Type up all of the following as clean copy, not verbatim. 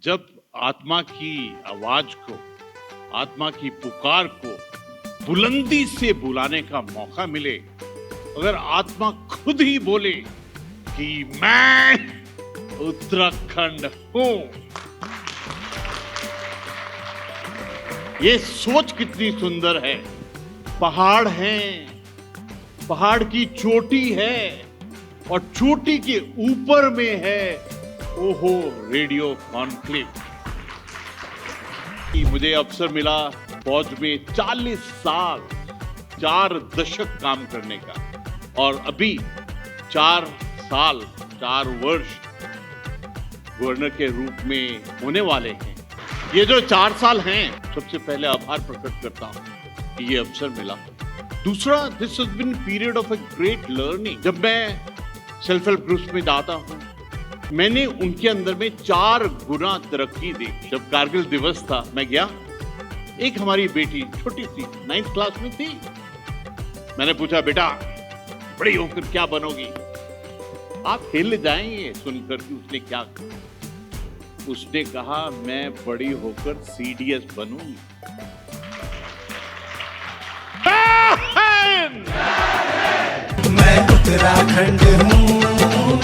जब आत्मा की आवाज को, आत्मा की पुकार को बुलंदी से बुलाने का मौका मिले, अगर आत्मा खुद ही बोले कि मैं उत्तराखंड हूं, ये सोच कितनी सुंदर है। पहाड़ हैं, पहाड़ की चोटी है और चोटी के ऊपर में है ओहो रेडियो कॉन्क्लेव। मुझे अवसर मिला फौज में 40 साल 4 दशक काम करने का, और अभी 4 साल 4 वर्ष गवर्नर के रूप में होने वाले हैं। ये जो 4 साल हैं, सबसे पहले आभार प्रकट करता हूं कि ये अवसर मिला। दूसरा, this has been period of a great learning. जब मैं सेल्फ हेल्प ग्रुप्स में जाता हूं, मैंने उनके अंदर में 4 गुना तरक्की देखी। जब कारगिल दिवस था, मैं गया, एक हमारी बेटी छोटी सी 9th क्लास में थी। मैंने पूछा, बेटा बड़ी होकर क्या बनोगी? आप हिल जाएंगे सुनकर कि उसने क्या कहा। उसने कहा, मैं बड़ी होकर CDS बनूंगी। मैं उत्तराखंड हूँ,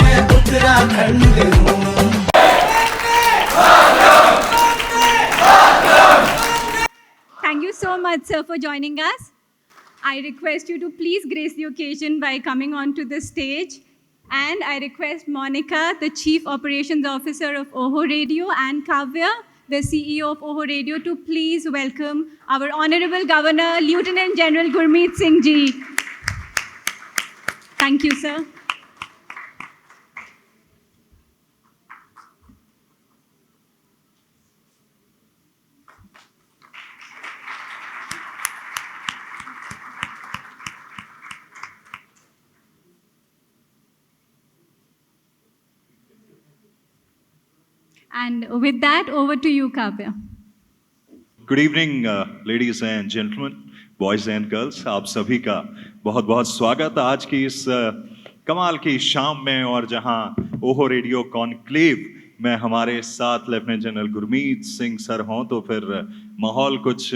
मैं उत्तराखंड हूँ। Thank you so much, sir, for joining us. I request you to please grace the occasion by coming onto the stage. And I request Monica, the Chief Operations Officer of OHO Radio, and Kavya, the CEO of OHO Radio, to please welcome our Honorable Governor, Lieutenant General Gurmeet Singh Ji. Thank you, sir. And with that, over to you, Kavya. Good evening ladies and gentleman, boys and girls, आप सभी का बहुत बहुत स्वागत आज की इस कमाल की शाम में। और जहां ओहो रेडियो कॉन्क्लेव में हमारे साथ lieutenant general Gurmeet Singh sir हों तो फिर माहौल कुछ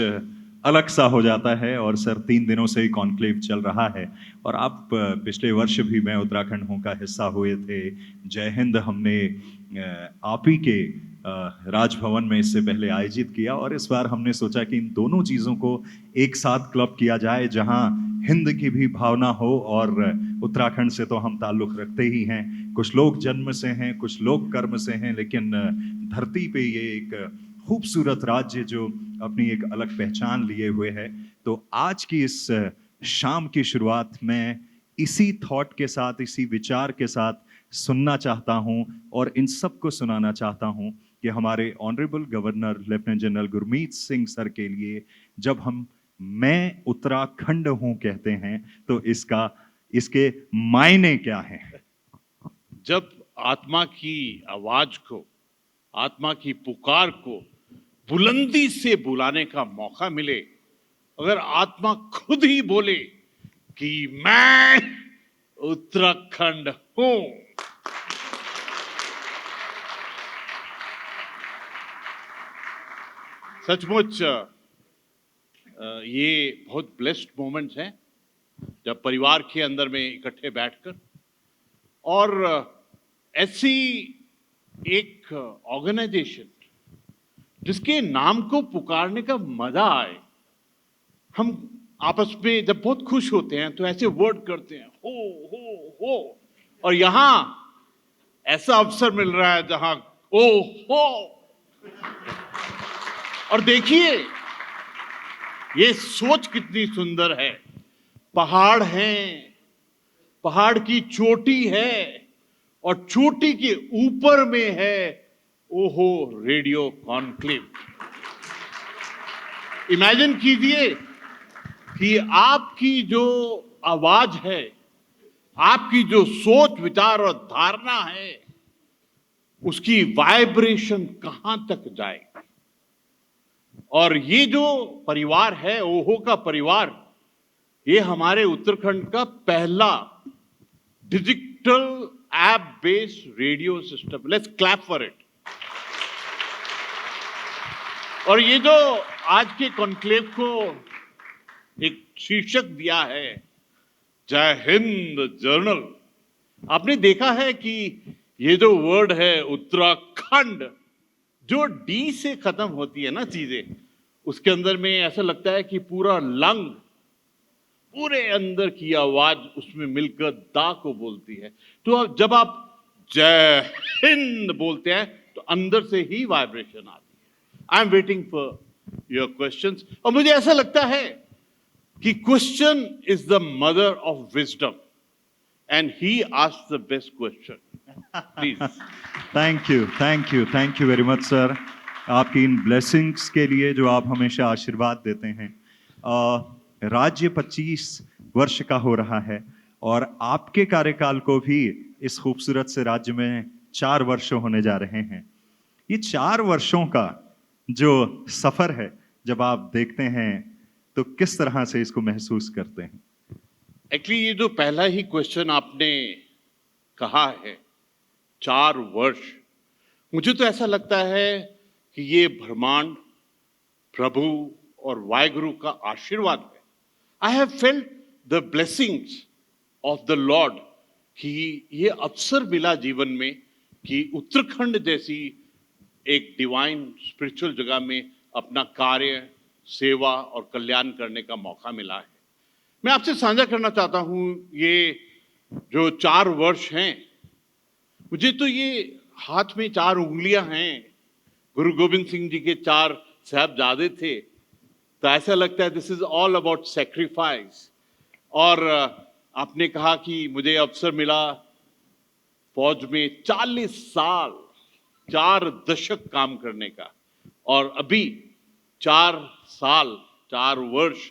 अलग सा हो जाता है। और सर 3 दिनों से ही कॉन्क्लेव चल रहा है और आप पिछले वर्ष भी मैं उत्तराखंड हूँ का हिस्सा हुए थे। जय हिंद हमने आप ही के राजभवन में इससे पहले आयोजित किया, और इस बार हमने सोचा कि इन दोनों चीज़ों को एक साथ क्लब किया जाए, जहां हिंद की भी भावना हो। और उत्तराखंड से तो हम ताल्लुक़ रखते ही हैं, कुछ लोग जन्म से हैं, कुछ लोग कर्म से हैं, लेकिन धरती पे ये एक खूबसूरत राज्य जो अपनी एक अलग पहचान लिए हुए है। तो आज की इस शाम की शुरुआत मैं इसी थॉट के साथ, इसी विचार के साथ सुनना चाहता हूं और इन सबको सुनाना चाहता हूं कि हमारे honourable governor lieutenant general Gurmeet Singh sir के लिए जब हम मैं उत्तराखंड हूं कहते हैं तो इसके मायने क्या हैं। जब आत्मा की आवाज को, आत्मा की पुकार को बुलंदी से बुलाने का मौका मिले, अगर आत्मा खुद ही बोले कि मैं उत्तराखंड हूं, सचमुच ये बहुत ब्लेस्ड मोमेंट्स हैं जब परिवार के अंदर में इकट्ठे बैठकर और ऐसी एक ऑर्गेनाइजेशन जिसके नाम को पुकारने का मजा आए। हम आपस में जब बहुत खुश होते हैं तो ऐसे वर्ड करते हैं, हो, और यहां ऐसा अवसर मिल रहा है जहां ओ हो। और देखिए ये सोच कितनी सुंदर है। पहाड़ हैं, पहाड़ की चोटी है और चोटी के ऊपर में है ओहो रेडियो कॉन्क्लेव। इमेजिन कीजिए कि आपकी जो आवाज है, आपकी जो सोच विचार और धारणा है, उसकी वाइब्रेशन कहां तक जाए। और ये जो परिवार है, ओहो का परिवार, ये हमारे उत्तराखंड का पहला digital app based radio system. Let's clap for it. और ये जो आज के कॉन्क्लेव को एक शीर्षक दिया है, जय हिंद जर्नल, आपने देखा है कि ये जो वर्ड है उत्तराखंड, जो डी से खत्म होती है ना चीजें, उसके अंदर में ऐसा लगता है कि पूरा लंग, पूरे अंदर की आवाज उसमें मिलकर दा को बोलती है। तो जब आप जय हिंद बोलते हैं तो अंदर से ही वाइब्रेशन आती है। I am waiting for your questions. और मुझे ऐसा लगता है कि question is the mother of wisdom and he asked the best question. Please. Thank you very much sir, आपकी इन ब्लेसिंग्स के लिए जो आप हमेशा आशीर्वाद देते हैं। राज्य 25 वर्ष का हो रहा है और आपके कार्यकाल को भी इस खूबसूरत से राज्य में 4 वर्ष होने जा रहे हैं। ये 4 वर्षों का जो सफर है, जब आप देखते हैं तो किस तरह से इसको महसूस करते हैं? एक्चुअली ये जो पहला ही क्वेश्चन आपने कहा है, 4 वर्ष, मुझे तो ऐसा लगता है कि ये ब्रह्मांड, प्रभु और वाहिगुरु का आशीर्वाद है। I have felt the blessings of the Lord कि ये अवसर मिला जीवन में कि उत्तराखंड जैसी एक डिवाइन स्पिरिचुअल जगह में अपना कार्य, सेवा और कल्याण करने का मौका मिला है। मैं आपसे साझा करना चाहता हूं, ये जो 4 वर्ष हैं, मुझे तो ये हाथ में 4 उंगलियां हैं, गुरु गोविंद सिंह जी के 4 साहबजादे थे, तो ऐसा लगता है this is all about sacrifice. और आपने कहा कि मुझे अवसर मिला फौज में 40 साल, 4 दशक काम करने का, और अभी 4 साल, 4 वर्ष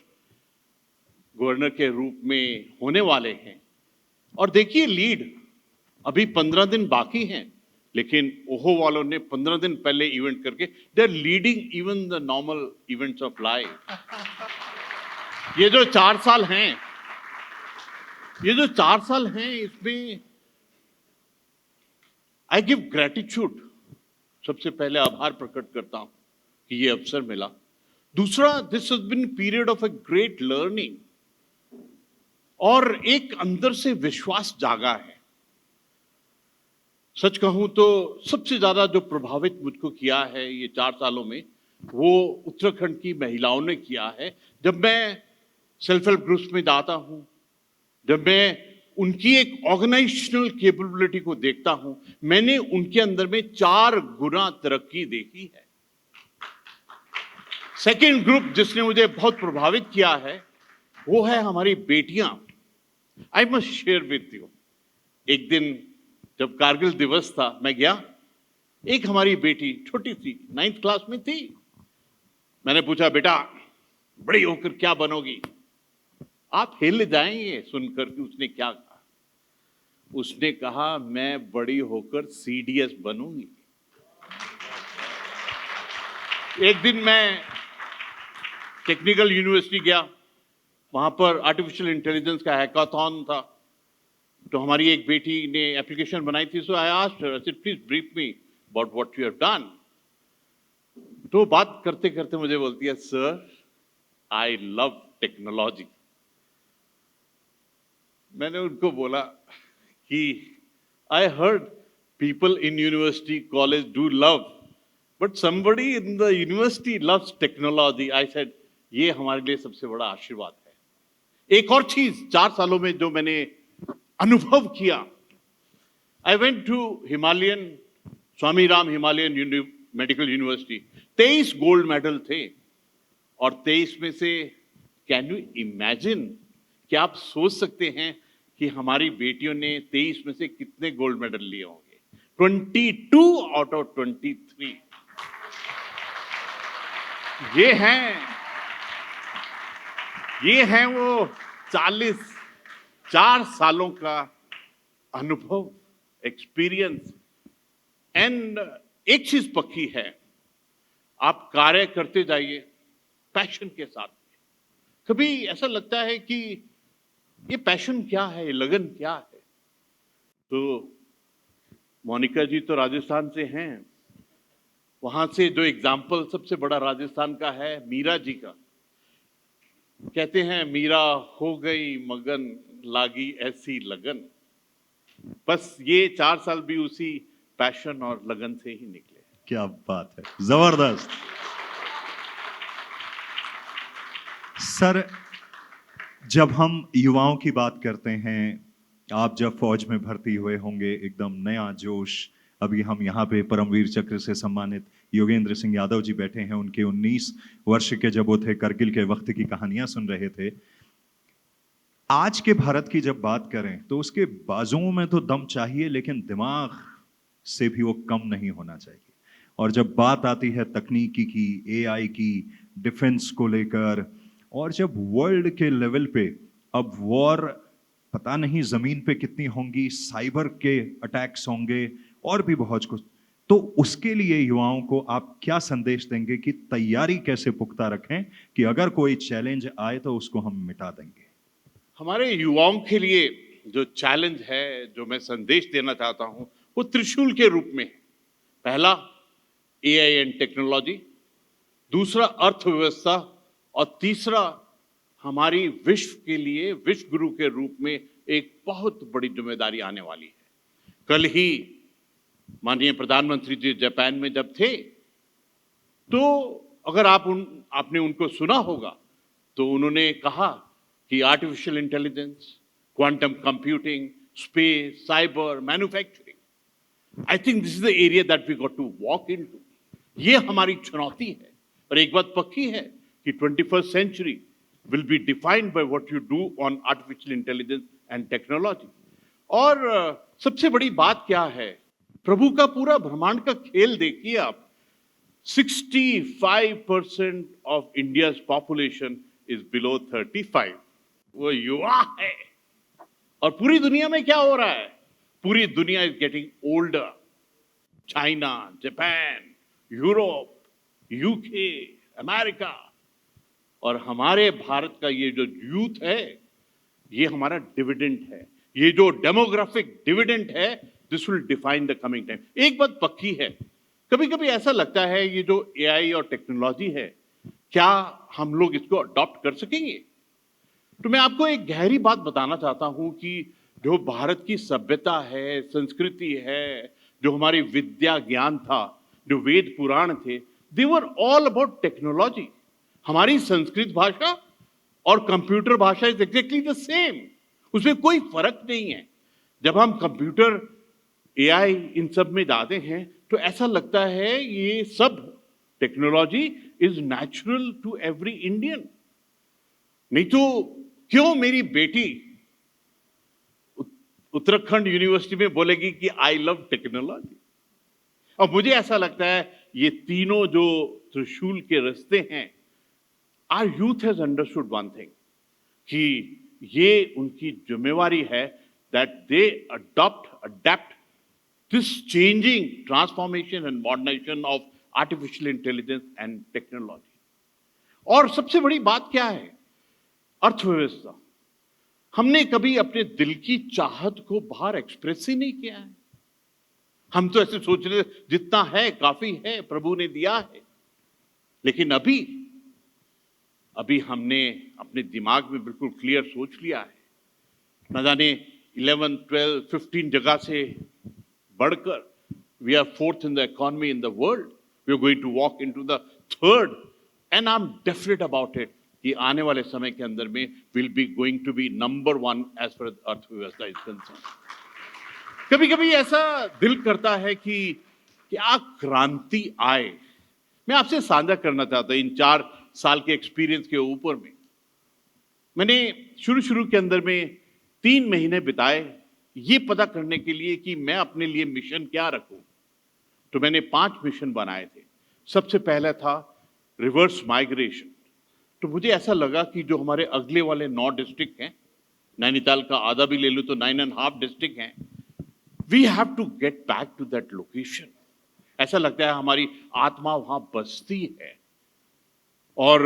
गवर्नर के रूप में होने वाले हैं। और देखिए लीड, अभी 15 दिन बाकी हैं, लेकिन ओहो वालों ने 15 दिन पहले इवेंट करके they are leading even the normal events of life. ये जो 4 साल हैं, इसमें आई गिव ग्रेटिट्यूड। सबसे पहले आभार प्रकट करता हूं कि ये अवसर मिला। दूसरा, this has been period of a great learning, और एक अंदर से विश्वास जागा है। सच कहूं तो सबसे ज्यादा जो प्रभावित मुझको किया है ये 4 सालों में, वो उत्तराखंड की महिलाओं ने किया है। जब मैं सेल्फ हेल्प ग्रुप्स में जाता हूं, जब मैं उनकी एक ऑर्गेनाइजेशनल कैपेबिलिटी को देखता हूं, मैंने उनके अंदर में 4 गुना तरक्की देखी है। सेकेंड ग्रुप जिसने मुझे बहुत प्रभावित किया है वो है हमारी बेटियां। I must share with you, एक दिन जब कारगिल दिवस था, मैं गया, एक हमारी बेटी छोटी सी 9th क्लास में थी। मैंने पूछा, बेटा बड़ी होकर क्या बनोगी? आप हिल जाएंगे सुनकर कि उसने क्या कहा। उसने कहा, मैं बड़ी होकर सीडीएस बनूंगी। एक दिन मैं टेक्निकल यूनिवर्सिटी गया, वहां पर आर्टिफिशियल इंटेलिजेंस का हैकाथॉन था। तो हमारी एक बेटी ने एप्लीकेशन बनाई थी, so I asked her, I said please brief me about what you have done. तो बात करते करते मुझे बोलती है, सर आई लव टेक्नोलॉजी। मैंने उनको बोला कि I heard people in university college do love, but somebody in the university loves technology. I said ये हमारे लिए सबसे बड़ा आशीर्वाद है। एक और चीज 4 सालों में जो मैंने अनुभव किया, I went to Himalayan, Swami Ram Himalayan medical university. 23 gold medal थे, और 23 में से कैन यू इमेजिन, कि आप सोच सकते हैं कि हमारी बेटियों ने 23 में से कितने गोल्ड मेडल लिए होंगे? 22 आउट ऑफ 23। ये हैं वो 4 सालों का अनुभव, एक्सपीरियंस। एंड एक चीज पक्की है, आप कार्य करते जाइए पैशन के साथ। कभी ऐसा लगता है कि ये पैशन क्या है, ये लगन क्या है? तो मोनिका जी तो राजस्थान से हैं, वहां से जो एग्जाम्पल सबसे बड़ा राजस्थान का है मीरा जी का। कहते हैं मीरा हो गई मगन, लागी ऐसी लगन। बस ये 4 साल भी उसी पैशन और लगन से ही निकले। क्या बात है, जबरदस्त। सर, जब हम युवाओं की बात करते हैं, आप जब फौज में भर्ती हुए होंगे, एकदम नया जोश। अभी हम यहाँ पे परमवीर चक्र से सम्मानित योगेंद्र सिंह यादव जी बैठे हैं, उनके 19 वर्ष के जब वो थे, करगिल के वक्त की कहानियां सुन रहे थे। आज के भारत की जब बात करें तो उसके बाजुओं में तो दम चाहिए, लेकिन दिमाग से भी वो कम नहीं होना चाहिए। और जब बात आती है तकनीकी की, एआई की, डिफेंस को लेकर, और जब वर्ल्ड के लेवल पे अब वॉर पता नहीं जमीन पे कितनी होंगी, साइबर के अटैक्स होंगे और भी बहुत कुछ, तो उसके लिए युवाओं को आप क्या संदेश देंगे कि तैयारी कैसे पुख्ता रखें कि अगर कोई चैलेंज आए तो उसको हम मिटा देंगे? हमारे युवाओं के लिए जो चैलेंज है, जो मैं संदेश देना चाहता हूं, वो त्रिशूल के रूप में है। पहला एआई एंड टेक्नोलॉजी, दूसरा अर्थव्यवस्था, और तीसरा हमारी विश्व के लिए विश्व गुरु के रूप में एक बहुत बड़ी जिम्मेदारी आने वाली है। कल ही माननीय प्रधानमंत्री जी जापान में जब थे, तो अगर आपने उनको सुना होगा तो उन्होंने कहा कि artificial intelligence, quantum computing, space, cyber, manufacturing, I think this is the area that we got to walk into. ये हमारी चुनौती है। और एक बात पक्की है कि 21st century will be defined by what you do on artificial intelligence and technology. और सबसे बड़ी बात क्या है, प्रभु का पूरा ब्रह्मांड का खेल देखिए आप। 65% of India's population is below 35। वो युवा है। और पूरी दुनिया में क्या हो रहा है? पूरी दुनिया is getting older. China, Japan, Europe, UK, America, और हमारे भारत का ये जो यूथ है, ये हमारा डिविडेंड है। ये जो डेमोग्राफिक डिविडेंड है, this will define the coming time. एक बात पक्की है, कभी कभी ऐसा लगता है ये जो एआई और टेक्नोलॉजी है, क्या हम लोग इसको अडॉप्ट कर सकेंगे? तो मैं आपको एक गहरी बात बताना चाहता हूं कि जो भारत की सभ्यता है, संस्कृति है, जो हमारी विद्या ज्ञान था, जो वेद पुराण थे, दे वर ऑल अबाउट टेक्नोलॉजी। हमारी संस्कृत भाषा और कंप्यूटर भाषा इज एग्जैक्टली द सेम, उसमें कोई फर्क नहीं है। जब हम कंप्यूटर, एआई इन सब में जाते हैं तो ऐसा लगता है ये सब technology is natural to every Indian. नहीं तो क्यों मेरी बेटी उत्तराखंड यूनिवर्सिटी में बोलेगी कि आई लव टेक्नोलॉजी? और मुझे ऐसा लगता है ये तीनों जो त्रिशूल के रास्ते हैं, our youth has understood one thing, कि ये उनकी जिम्मेवारी है that they adapt this changing transformation and modernization of artificial intelligence and technology. और सबसे बड़ी बात क्या है? अर्थव्यवस्था। हमने कभी अपने दिल की चाहत को बाहर एक्सप्रेस ही नहीं किया है। हम तो ऐसे सोच रहे जितना है काफी है, प्रभु ने दिया है। लेकिन अभी हमने अपने दिमाग में बिल्कुल क्लियर सोच लिया है, न जाने 11, 12, 15 जगह से बढ़कर we are 4th in the economy in the world. We are going to walk into the 3rd, and I am definite about it कि आने वाले समय के अंदर में will be going to be number 1 as far as अर्थव्यवस्था is concern. कभी कभी ऐसा दिल करता है कि क्या क्रांति आए। मैं आपसे साझा करना चाहता हूं इन 4 साल के एक्सपीरियंस के ऊपर में। मैंने शुरू के अंदर में 3 महीने बिताए ये पता करने के लिए कि मैं अपने लिए मिशन क्या रखूं। तो मैंने 5 मिशन बनाए थे। सबसे पहला था रिवर्स माइग्रेशन। तो मुझे ऐसा लगा कि जो हमारे अगले वाले 9 डिस्ट्रिक्ट हैं, नैनीताल का आधा भी ले लूं तो 9.5 डिस्ट्रिक्ट हैं, we have to get back to that location. ऐसा लगता है हमारी आत्मा वहां बसती है। और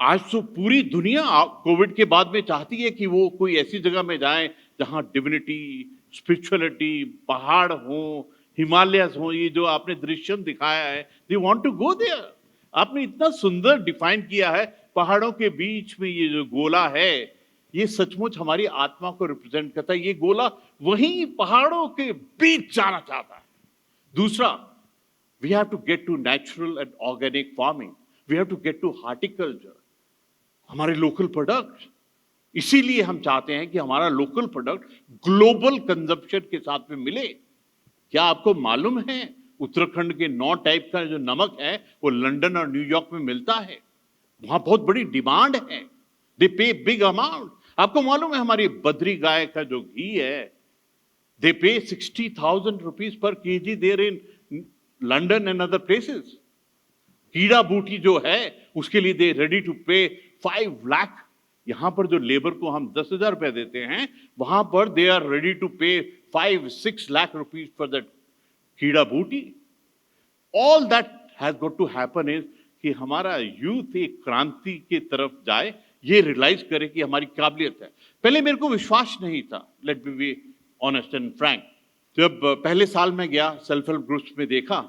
आज तो पूरी दुनिया कोविड के बाद में चाहती है कि वो कोई ऐसी जगह में जाए जहां डिविनिटी, स्पिरिचुअलिटी, पहाड़ हो, हिमालयस हो, ये जो आपने दृश्यम दिखाया है, they want to go there. आपने इतना सुंदर डिफाइन किया है, पहाड़ों के बीच में ये जो गोला है, ये सचमुच हमारी आत्मा को रिप्रेजेंट करता है। ये गोला वहीं पहाड़ों के बीच जाना चाहता है। दूसरा, we have to get to natural and organic farming. We have to get to horticulture. हमारे लोकल प्रोडक्ट, इसीलिए हम चाहते हैं कि हमारा लोकल प्रोडक्ट ग्लोबल कंजप्शन के साथ में मिले। क्या आपको मालूम है उत्तराखंड के 9 टाइप का जो नमक है वो लंदन और न्यूयॉर्क में मिलता है, वहां बहुत बड़ी डिमांड है, दे पे बिग अमाउंट। आपको मालूम है हमारी बद्री गाय का जो घी है, दे पे 60,000 रुपीज पर KG there in London and other places. कीड़ा बूटी जो है उसके लिए दे रेडी टू पे 5 लाख। यहां पर जो लेबर को हम 10,000 रुपए देते हैं, वहां पर दे आर रेडी टू पे 5-6 लाख रुपीज फॉर दैट कीड़ा बूटी। All that has got to happen is कि हमारा यूथ एक क्रांति की तरफ जाए, ये रियलाइज करे कि हमारी काबिलियत है। पहले मेरे को विश्वास नहीं था, let me be honest and Frank. जब पहले साल में गया सेल्फ हेल्प ग्रुप्स में देखा,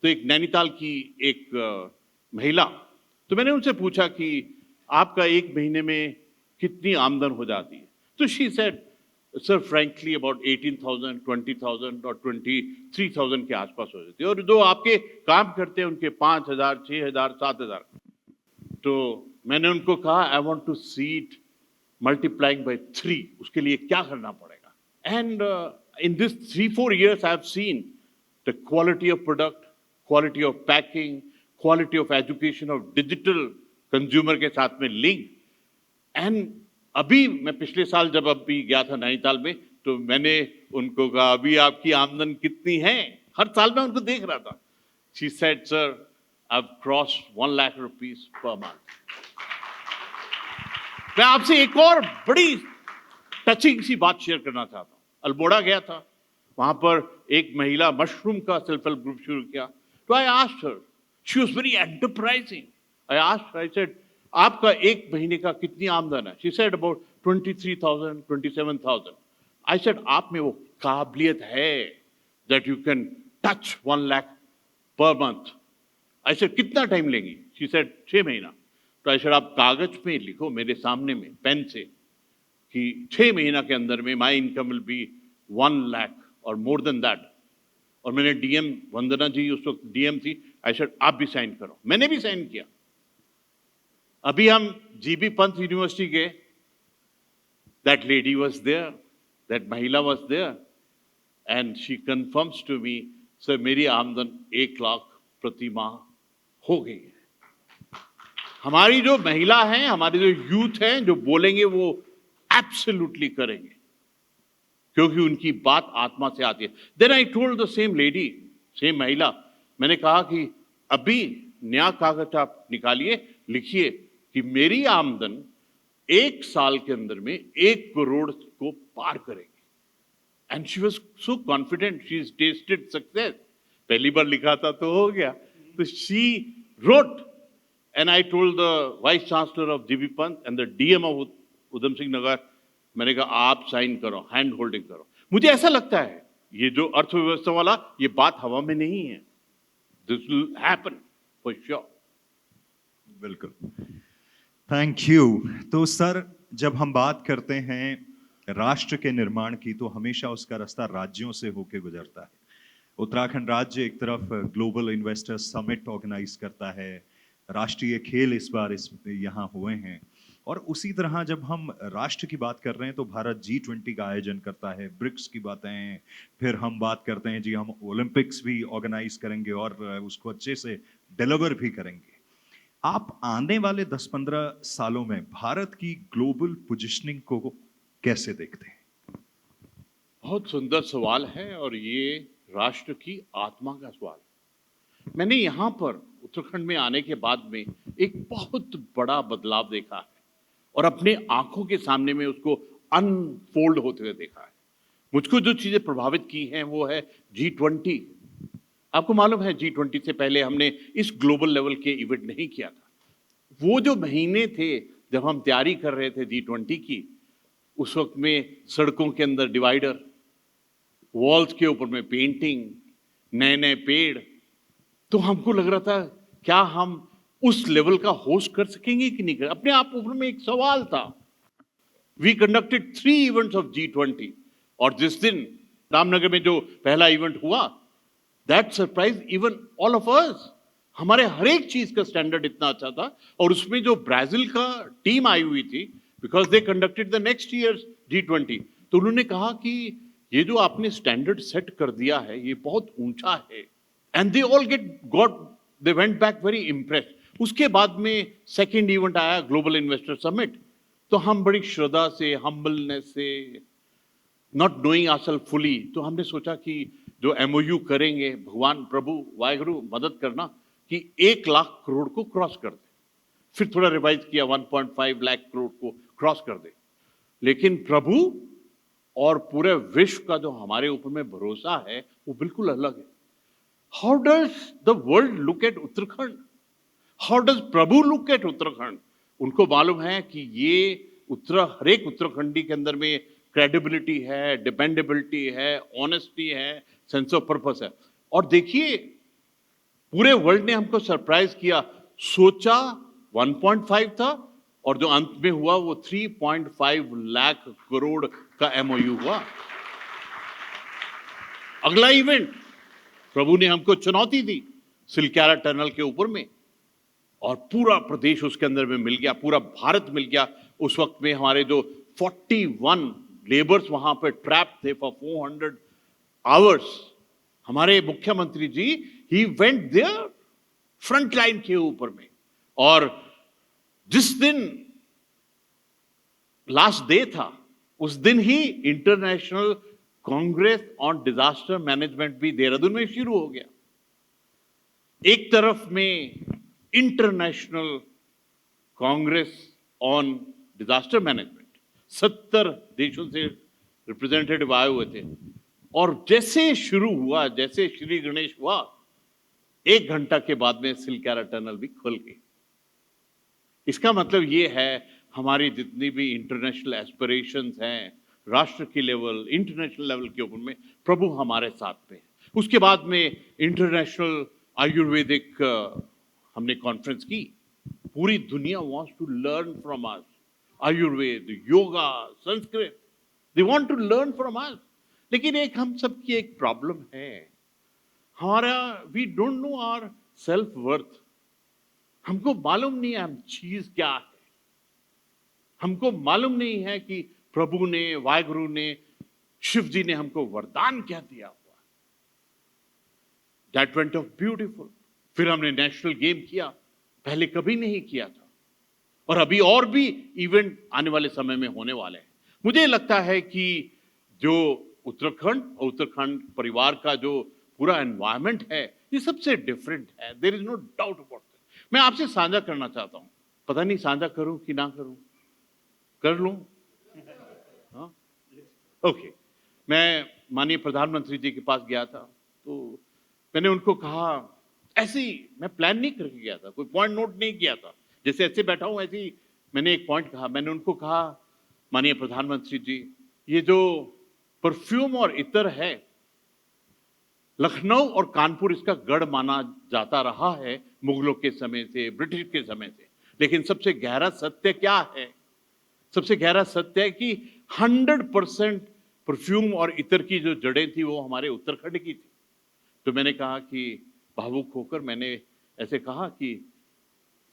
तो एक नैनीताल की एक महिला, तो मैंने उनसे पूछा कि आपका एक महीने में कितनी आमदन हो जाती है? तो she said, sir frankly about 18,000, 20,000 और 23,000 के आसपास हो जाती है, और जो आपके काम करते हैं उनके 5,000, 6,000, 7,000। तो मैंने उनको कहा, I want to see it multiplying by 3, उसके लिए क्या करना पड़ेगा? And in this 3-4 years, I have seen the quality of product, quality of packing, quality of education of digital consumer के साथ में link। And अभी मैं पिछले साल जब अभी गया था नैनीताल में, तो मैंने उनको कहा, अभी आपकी आमदन कितनी है? हर साल मैं उनको देख रहा था। She said, sir, I've crossed 1 lakh rupees per month। मैं आपसे एक और बड़ी टचिंग सी बात शेयर करना चाहता हूँ। अल्मोड़ा गया था, वहां पर एक महिला मशरूम का सेल्फ हेल्प ग्रुप शुरू किया। तो आई asked her, she was very enterprising. I said, आपका एक महीने का कितनी आमदन है? She said about 23,000, 27,000। I said, आप में वो काबिलियत है that you can touch 1 lakh per month. I said, कितना टाइम लेंगी? शी सेड 6 महीना। तो आई सेड, आप कागज में लिखो मेरे सामने में पेन से कि 6 महीना के अंदर में my income will be 1 lakh और मोर देन दैट। और मैंने डीएम वंदना जी उस वक्त डीएम थी, आई सेड आप भी साइन करो। मैंने भी साइन किया। अभी हम जीबी पंत यूनिवर्सिटी गए, that lady was there, that महिला was there, and she confirms to me, sir मेरी आमदन 1 लाख प्रति माह हो गई है। हमारी जो महिला हैं, हमारे जो यूथ हैं, जो बोलेंगे वो एब्सोल्युटली करेंगे, क्योंकि उनकी बात आत्मा से आती है। Then I told the same lady, same महिला, मैंने कहा कि अभी नया कागज आप निकालिए, लिखिए कि मेरी आमदन 1 साल के अंदर में 1 करोड़ को पार करेगी। And she was so confident, she is tested success. पहली बार लिखा था तो हो गया। तो she wrote, and I told the vice chancellor of GB Pant and the DM of Udham Singh Nagar, मैंने कहा आप साइन करो, हैंड होल्डिंग करो। मुझे ऐसा लगता है ये जो अर्थव्यवस्था वाला, ये बात हवा में नहीं है, this will happen for sure. बिल्कुल, थैंक यू। तो सर, जब हम बात करते हैं राष्ट्र के निर्माण की, तो हमेशा उसका रास्ता राज्यों से होकर गुजरता है। उत्तराखंड राज्य एक तरफ ग्लोबल इन्वेस्टर समिट ऑर्गेनाइज करता है, राष्ट्रीय खेल इस बार यहाँ हुए हैं, और उसी तरह जब हम राष्ट्र की बात कर रहे हैं तो भारत G20 का आयोजन करता है, ब्रिक्स की बातें, फिर हम बात करते हैं जी हम ओलंपिक्स भी ऑर्गेनाइज करेंगे और उसको अच्छे से डिलीवर भी करेंगे। आप आने वाले 10-15 सालों में भारत की ग्लोबल पोजीशनिंग को कैसे देखते हैं? बहुत सुंदर सवाल है, और ये राष्ट्र की आत्मा का सवाल है। मैंने यहाँ पर उत्तराखंड में आने के बाद में एक बहुत बड़ा बदलाव देखा है, और अपने आंखों के सामने में उसको अनफोल्ड होते हुए देखा है। मुझको जो चीजें प्रभावित की हैं वो है G20। आपको मालूम है G20 से पहले हमने इस ग्लोबल लेवल के इवेंट नहीं किया था। वो जो महीने थे जब हम तैयारी कर रहे थे G20 की, उस वक्त में सड़कों के अंदर डिवाइडर, वॉल्स के ऊपर में पेंटिंग, नए नए पेड़, तो हमको लग रहा था क्या हम उस लेवल का होस्ट कर सकेंगे कि नहीं कर, अपने आप ऊपर में एक सवाल था। We conducted 3 events of G20 और जिस दिन रामनगर में जो पहला इवेंट हुआ, that surprise even all of us. हमारे हर एक चीज का स्टैंडर्ड इतना अच्छा था और उसमें जो ब्राजील का टीम आई हुई थी, because they conducted the next year G20, तो उन्होंने कहा कि ये जो आपने स्टैंडर्ड सेट कर दिया है ये बहुत ऊंचा है, and they all they went back very impressed. उसके बाद में सेकेंड इवेंट आया ग्लोबल इन्वेस्टर समिट, तो हम बड़ी श्रद्धा से, हम्बलनेस से, नॉट नोइंग आवरसेल्फ फुली, तो हमने सोचा कि जो MOU करेंगे, भगवान प्रभु वाहेगुरु मदद करना कि 1 लाख करोड़ को क्रॉस कर दे। फिर थोड़ा रिवाइज किया 1.5 लाख करोड़ को क्रॉस कर दे। लेकिन प्रभु और पूरे विश्व का जो हमारे ऊपर में भरोसा है वो बिल्कुल अलग है। How does the world look at Uttarakhand? How does Prabhu look at Uttarakhand? उनको मालूम है कि ये हर एक उत्तराखंडी के अंदर में क्रेडिबिलिटी है, डिपेंडेबिलिटी है, ऑनेस्टी है, सेंस ऑफ पर्पस है। और देखिए पूरे वर्ल्ड ने हमको सरप्राइज किया। सोचा 1.5 था और जो अंत में हुआ वो 3.5 लाख करोड़ का MOU हुआ। अगला इवेंट प्रभु ने हमको चुनौती दी सिलक्यारा टनल के ऊपर में, और पूरा प्रदेश उसके अंदर में मिल गया, पूरा भारत मिल गया। उस वक्त में हमारे जो 41 लेबर्स वहां पे ट्रैप थे फॉर 400 आवर्स, हमारे मुख्यमंत्री ji he went there front line के ऊपर में। और जिस दिन लास्ट डे था उस दिन ही international congress on disaster management भी देहरादून में शुरू हो गया। एक तरफ में international congress on disaster management 70 देशों से रिप्रेजेंटेटिव आए हुए थे, और जैसे शुरू हुआ, जैसे श्री गणेश हुआ, 1 घंटा के बाद में सिलक्यारा टनल भी खुल गई। इसका मतलब ये है हमारी जितनी भी इंटरनेशनल एस्पिरेशंस हैं राष्ट्र की लेवल, इंटरनेशनल लेवल के ऊपर में, प्रभु हमारे साथ में। उसके बाद में इंटरनेशनल आयुर्वेदिक हमने कॉन्फ्रेंस की। पूरी दुनिया wants to learn from us. Ayurveda, yoga, Sanskrit, they want to learn from us. लेकिन एक हम सबकी एक प्रॉब्लम है, हमारा we don't know our self worth. हमको मालूम नहीं है हम चीज क्या है। हमको मालूम नहीं है कि प्रभु ने, वाहेगुरु ने, शिव जी ने हमको वरदान क्या दिया हुआ। That went of beautiful. फिर हमने नेशनल गेम किया, पहले कभी नहीं किया था, और अभी और भी इवेंट आने वाले समय में होने वाले हैं। मुझे लगता है कि जो उत्तराखंड और उत्तराखंड परिवार का जो पूरा एनवायरनमेंट है ये सबसे डिफरेंट है। There is no doubt about that. मैं आपसे साझा करना चाहता हूं, पता नहीं साझा करूं कि ना करूं, कर लूं? हाँ, ओके। मैं माननीय प्रधानमंत्री जी के पास गया था, तो मैंने उनको कहा, ऐसे ही मैं प्लान नहीं करके गया था, कोई पॉइंट नोट नहीं किया था, जैसे ऐसे बैठा हूं ऐसे ही मैंने एक पॉइंट कहा। मैंने उनको कहा, माननीय प्रधानमंत्री जी, ये जो परफ्यूम और इत्र है, लखनऊ और कानपुर इसका गढ़ माना जाता रहा है मुगलों के समय से, ब्रिटिश के समय से, लेकिन सबसे गहरा सत्य क्या है? सबसे गहरा सत्य है कि 100% परफ्यूम और इत्र की जो जड़ें थी वो हमारे उत्तराखंड की थी। तो मैंने कहा कि भावुक होकर मैंने ऐसे कहा कि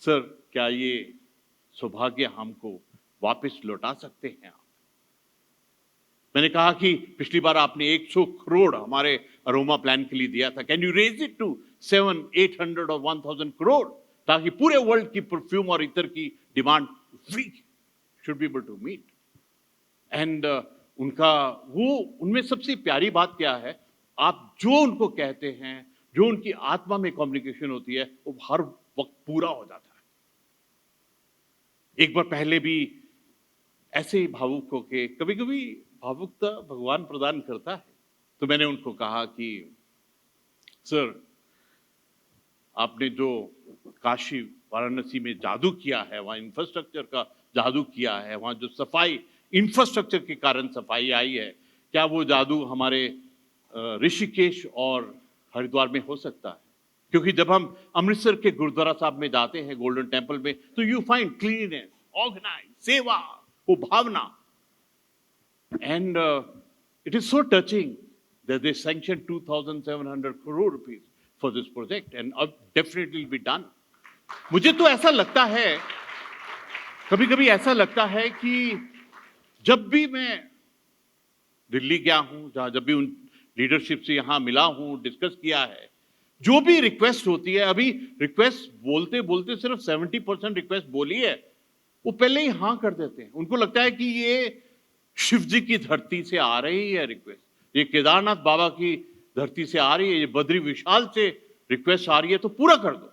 सर, क्या ये सौभाग्य हमको वापस लौटा सकते हैं आप? मैंने कहा कि पिछली बार आपने 100 करोड़ हमारे अरोमा प्लान के लिए दिया था, can you raise it to 700, 800 और 1000 करोड़, ताकि पूरे वर्ल्ड की परफ्यूम और इत्र की demand we should be able to meet. And उनका वो, उनमें सबसे प्यारी बात क्या है, आप जो उनको कहते हैं, जो उनकी आत्मा में कम्युनिकेशन होती है, वो हर वक्त पूरा हो जाता है। एक बार पहले भी ऐसे ही भावुक होके, कभी कभी भावुकता भगवान प्रदान करता है, तो मैंने उनको कहा कि सर, आपने जो काशी वाराणसी में जादू किया है, वहां इंफ्रास्ट्रक्चर का जादू किया है, वहां जो सफाई इंफ्रास्ट्रक्चर के कारण सफाई आई है, क्या वो जादू हमारे ऋषिकेश और हरिद्वार में हो सकता है, क्योंकि जब हम अमृतसर के गुरुद्वारा साहब में जाते हैं, गोल्डन टेम्पल में, तो यू फाइंड क्लीननेस, ऑर्गेनाइज, सेवा, वो भावना. And it is so touching that they sanctioned 2,700 crore rupees for this project and definitely will be done. मुझे तो ऐसा लगता है, कभी कभी ऐसा लगता है कि जब भी मैं दिल्ली गया हूं, जब भी उन लीडरशिप से यहां मिला हूं, डिस्कस किया है, जो भी रिक्वेस्ट होती है, अभी रिक्वेस्ट बोलते बोलते सिर्फ 70% रिक्वेस्ट बोली है, वो पहले ही हाँ कर देते हैं. उनको लगता है कि ये शिव जी की धरती से आ रही है रिक्वेस्ट, ये केदारनाथ बाबा की धरती से आ रही है, ये बद्री विशाल से रिक्वेस्ट आ रही है, तो पूरा कर दो.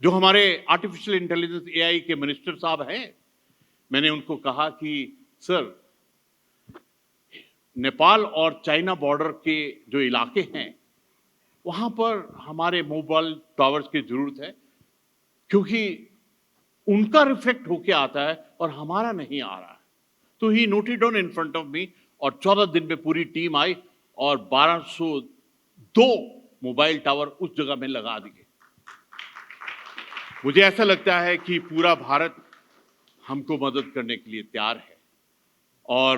जो हमारे आर्टिफिशियल इंटेलिजेंस एआई के मिनिस्टर साहब हैं, मैंने उनको कहा कि सर, नेपाल और चाइना बॉर्डर के जो इलाके हैं, वहां पर हमारे मोबाइल टावर्स की जरूरत है, क्योंकि उनका रिफ्लेक्ट होके आता है और हमारा नहीं आ रहा है. तो he noted down in front of me, और 14 दिन में पूरी टीम आई और 1202 मोबाइल टावर उस जगह में लगा दिए. मुझे ऐसा लगता है कि पूरा भारत हमको मदद करने के लिए तैयार है, और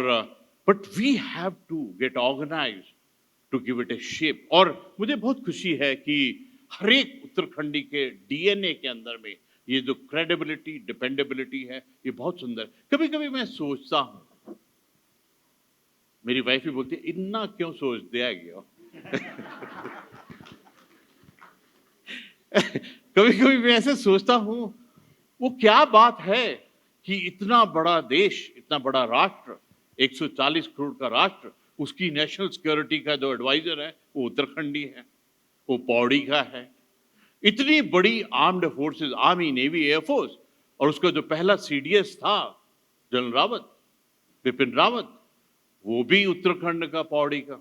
but we have to get organised to give it a shape. और मुझे बहुत खुशी है कि हर एक उत्तराखंडी के डीएनए के अंदर में ये जो क्रेडिबिलिटी, डिपेंडेबिलिटी है, ये बहुत सुंदर. कभी कभी मैं सोचता हूं, मेरी वाइफ भी बोलती है, इतना क्यों सोच दिया गया. कभी कभी मैं ऐसे सोचता हूं, वो क्या बात है कि इतना बड़ा देश, इतना बड़ा राष्ट्र, 140 करोड़ का राष्ट्र, उसकी नेशनल सिक्योरिटी का जो एडवाइजर है वो उत्तराखंडी है, वो पौड़ी का है. इतनी बड़ी armed forces, army, navy, air force, और उसका जो पहला सीडीएस था जनरल रावत, बिपिन रावत, वो भी उत्तराखंड का, पौड़ी का.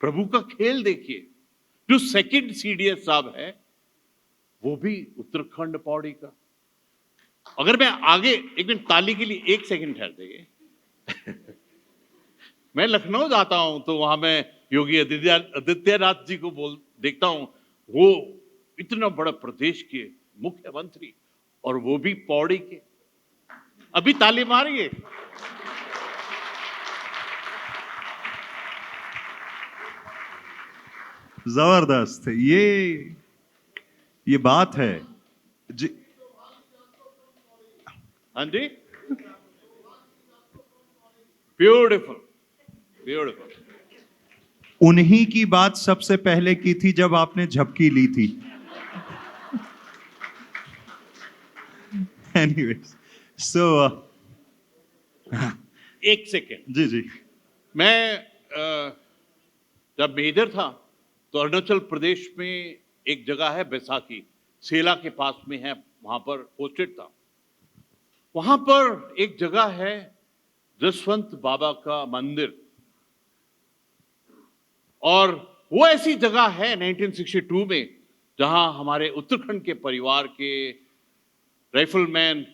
प्रभु का खेल देखिए, जो सेकंड सीडीएस साहब है वो भी उत्तराखंड, पौड़ी का. अगर मैं आगे, एक मिनट ताली के लिए 1 सेकंड ठहर जाइए. मैं लखनऊ जाता हूं तो वहां मैं योगी आदित्यनाथ जी को देखता हूं, वो इतना बड़ा प्रदेश के मुख्यमंत्री, और वो भी पौड़ी के. अभी ताली मारिए. जबरदस्त. ये बात है जी. हाँ जी, ब्यूटीफुल, ब्यूटीफुल. उन्हीं की बात सबसे पहले की थी जब आपने झपकी ली थी. एनीवेज, सो 1 सेकेंड. जी जी. मैं जब मेजर था तो अरुणाचल प्रदेश में एक जगह है बैसाखी, सेला के पास में है, वहां पर पोस्टेड था. वहां पर एक जगह है जसवंत बाबा का मंदिर, और वो ऐसी जगह है 1962 में जहां हमारे उत्तराखंड के परिवार के राइफलमैन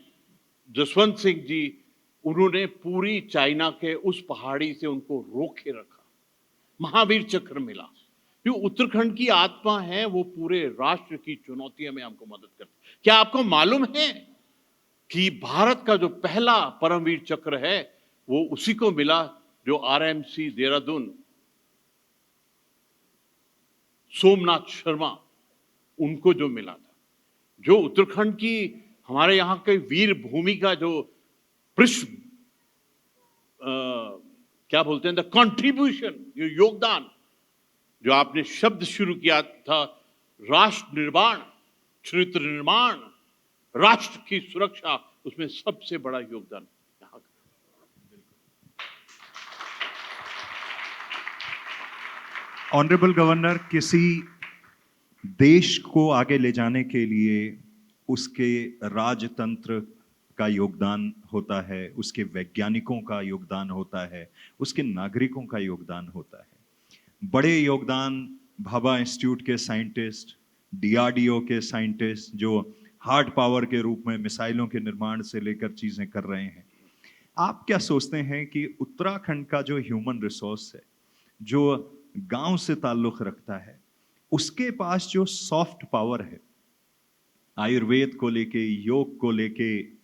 जसवंत सिंह जी, उन्होंने पूरी चाइना के उस पहाड़ी से उनको रोक के रखा, महावीर चक्र मिला. जो उत्तराखंड की आत्मा है, वो पूरे राष्ट्र की चुनौतियों में हमको मदद करती. क्या आपको मालूम है कि भारत का जो पहला परमवीर चक्र है वो उसी को मिला जो आरएमसी देहरादून सोमनाथ शर्मा, उनको जो मिला था. जो उत्तराखंड की, हमारे यहाँ के वीर भूमि का जो पृष्ठ, क्या बोलते हैं, द कंट्रीब्यूशन, योगदान, जो आपने शब्द शुरू किया था, राष्ट्र निर्माण, चरित्र निर्माण, राष्ट्र की सुरक्षा, उसमें सबसे बड़ा योगदान यहाँ का. ऑनरेबल गवर्नर, किसी देश को आगे ले जाने के लिए उसके राजतंत्र का योगदान होता है, उसके वैज्ञानिकों का योगदान होता है, उसके नागरिकों का योगदान होता है. बड़े योगदान भाभा इंस्टीट्यूट के साइंटिस्ट, डीआरडीओ के साइंटिस्ट, जो हार्ड पावर के रूप में मिसाइलों के निर्माण से लेकर चीजें कर रहे हैं. आप क्या सोचते हैं कि उत्तराखंड का जो ह्यूमन रिसोर्स है, जो गांव से ताल्लुक रखता है, उसके पास जो सॉफ्ट पावर है, आयुर्वेद को लेके, योग को लेके,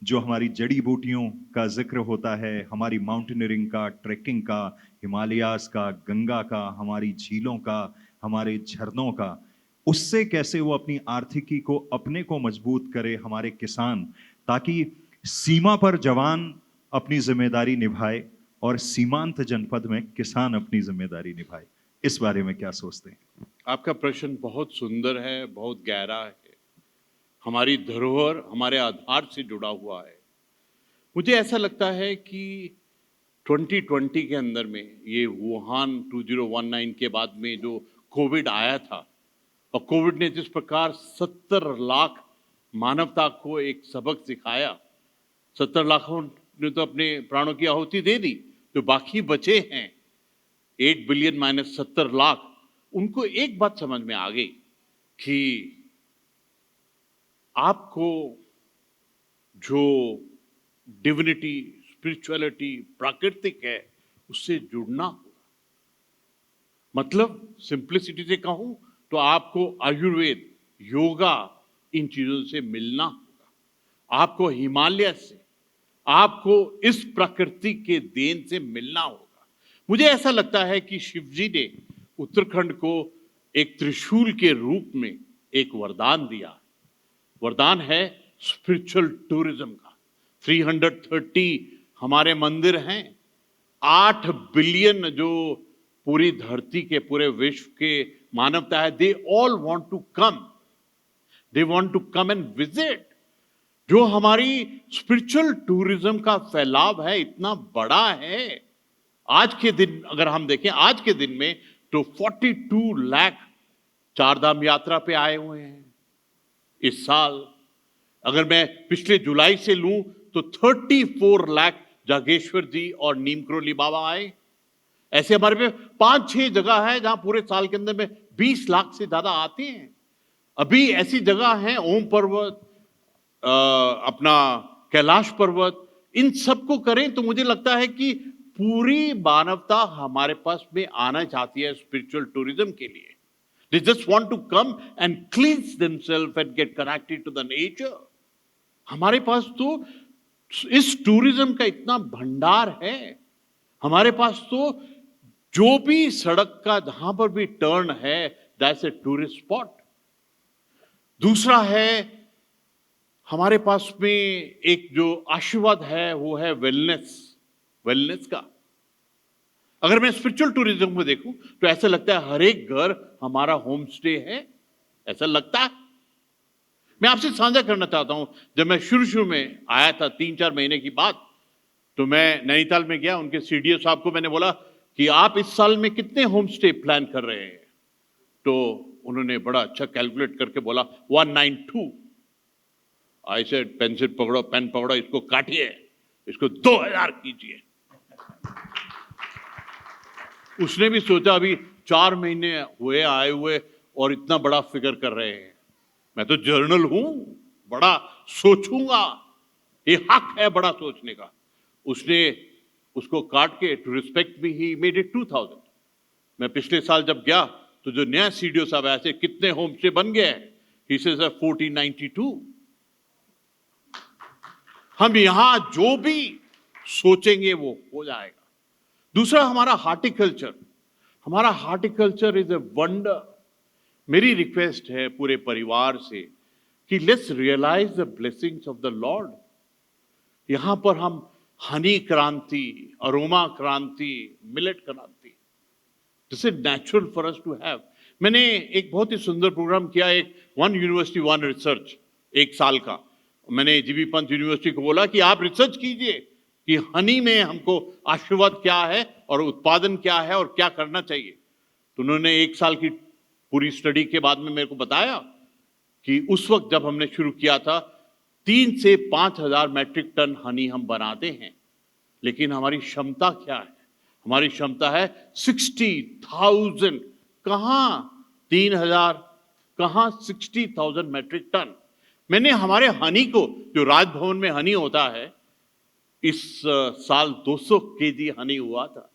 जो हमारी जड़ी बूटियों का जिक्र होता है, हमारी माउंटेनियरिंग का, ट्रैकिंग का, हिमालयास का, गंगा का, हमारी झीलों का, हमारे झरनों का, उससे कैसे वो अपनी आर्थिकी को, अपने को मजबूत करे हमारे किसान, ताकि सीमा पर जवान अपनी जिम्मेदारी निभाए और सीमांत जनपद में किसान अपनी जिम्मेदारी निभाए। इस बारे में क्या सोचते हैं? आपका प्रश्न बहुत सुंदर है, बहुत गहरा है। हमारी धरोहर हमारे आधार से जुड़ा हुआ है। मुझे ऐसा लगता है कि 2020 के अंदर में, ये वुहान 2019 के बाद में जो कोविड आया था, और कोविड ने जिस प्रकार 70 लाख मानवता को एक सबक सिखाया, 70 लाखों ने तो अपने प्राणों की आहुति दे दी, जो बाकी बचे हैं 8 बिलियन माइनस 70 लाख, उनको एक बात समझ में आ गई कि आपको जो डिविनिटी, स्पिरिचुअलिटी, प्राकृतिक है, उससे जुड़ना होगा। मतलब सिंप्लिसिटी से कहूं तो आपको आयुर्वेद, योगा, इन चीजों से मिलना होगा। आपको हिमालय से, आपको इस प्रकृति के देन से मिलना होगा। मुझे ऐसा लगता है कि शिव जी ने उत्तराखंड को एक त्रिशूल के रूप में एक वरदान दिया। वरदान है स्पिरिचुअल टूरिज्म का। 330 हमारे मंदिर हैं, 8 बिलियन जो पूरी धरती के, पूरे विश्व के मानवता है, they all want to come, they want to come and visit. जो हमारी स्पिरिचुअल टूरिज्म का फैलाव है, इतना बड़ा है। आज के दिन अगर हम देखें, आज के दिन में तो 42 लाख चारधाम यात्रा पे आए हुए हैं इस साल। अगर मैं पिछले जुलाई से लूं तो 34 लाख जागेश्वर जी और नीम करोली बाबा आए। ऐसे हमारे पे 5-6 जगह है जहां पूरे साल के अंदर में 20 लाख से ज्यादा आते हैं। अभी ऐसी जगह है ओम पर्वत, अपना कैलाश पर्वत, इन सबको करें तो मुझे लगता है कि पूरी मानवता हमारे पास में आना चाहती है स्पिरिचुअल टूरिज्म के लिए। They just want to come and cleanse themselves and get connected to the nature. हमारे पास तो इस टूरिज्म का इतना भंडार है। हमारे पास तो जो भी सड़क का जहां पर भी टर्न है, दैट्स ए टूरिस्ट स्पॉट। दूसरा है, हमारे पास में एक जो आशीर्वाद है वो है वेलनेस का। अगर मैं स्पिरिचुअल टूरिज्म को देखूं तो ऐसा लगता है हर एक घर हमारा होम स्टे है, ऐसा लगता है। मैं आपसे साझा करना चाहता हूं, जब मैं शुरू में आया था 3-4 महीने की बात, तो मैं नैनीताल में गया। उनके सीडीओ साहब को मैंने बोला कि आप इस साल में कितने होम स्टे प्लान कर रहे हैं? तो उन्होंने बड़ा अच्छा कैलकुलेट करके बोला 192। आई सेड पेंसिल पकड़ो, पेन पकड़ो, इसको काटिए, इसको 2000 कीजिए। उसने भी सोचा अभी 4 महीने हुए आए हुए और इतना बड़ा फिगर कर रहे हैं। मैं तो जर्नल हूं, बड़ा सोचूंगा, ये हक है बड़ा सोचने का। उसने उसको काट के to respect me he made it 2000। मैं पिछले साल जब गया तो जो नया सीडीओ साहब ऐसे कितने होम स्टे बन गए हैं, ही सेज 1492। हम यहां जो भी सोचेंगे वो हो जाएगा। दूसरा हमारा हार्टिकल्चर इज ए वंडर। मेरी रिक्वेस्ट है पूरे परिवार से कि let's realise the blessings of the lord. यहां पर हम हनी क्रांति, अरोमा क्रांति, मिलेट क्रांति, this is natural for us to have. मैंने एक बहुत ही सुंदर प्रोग्राम किया, एक 1 यूनिवर्सिटी 1 रिसर्च, 1 साल का। मैंने जीबी पंत यूनिवर्सिटी को बोला कि आप रिसर्च कीजिए कि हनी में हमको आशीर्वाद क्या है और उत्पादन क्या है और क्या करना चाहिए। तो उन्होंने 1 साल की पूरी स्टडी के बाद में मेरे को बताया कि उस वक्त जब हमने शुरू किया था 3 से 5 हजार मैट्रिक टन हनी हम बनाते हैं, लेकिन हमारी क्षमता क्या है? हमारी क्षमता है 60,000। कहां 3,000, कहां 60,000 मैट्रिक टन। मैंने हमारे हनी को, जो राजभवन में हनी होता है, इस साल 200 केजी हनी हुआ था।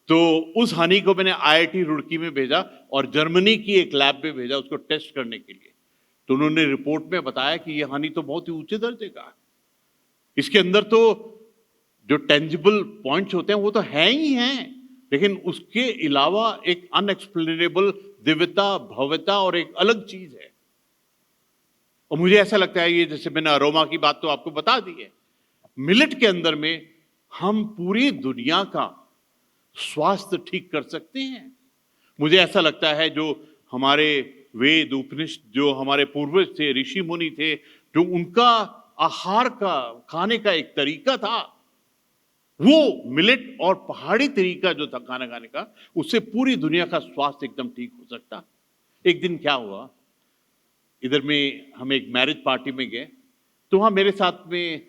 तो उस हनी को मैंने आईआईटी रुड़की में भेजा और जर्मनी की एक लैब में भेजा उसको टेस्ट करने के लिए। तो उन्होंने रिपोर्ट में बताया कि ये हनी तो बहुत ही ऊंचे दर्जे का है, इसके अंदर तो जो टेंजिबल पॉइंट्स होते हैं वो तो हैं ही हैं, लेकिन उसके अलावा एक अनएक्सप्लेनेबल दिव्यता, भव्यता और एक अलग चीज है। और मुझे ऐसा लगता है, ये जैसे मैंने अरोमा की बात तो आपको बता दी है, मिलेट के अंदर में हम पूरी दुनिया का स्वास्थ्य ठीक कर सकते हैं। मुझे ऐसा लगता है जो हमारे वेद उपनिषद, जो हमारे पूर्वज थे, ऋषि मुनि थे, जो उनका आहार का, खाने का एक तरीका था, वो मिलेट और पहाड़ी तरीका जो था खाना खाने का, उससे पूरी दुनिया का स्वास्थ्य एकदम ठीक हो सकता। एक दिन क्या हुआ, इधर में हम एक मैरिज पार्टी में गए, तो वहां मेरे साथ में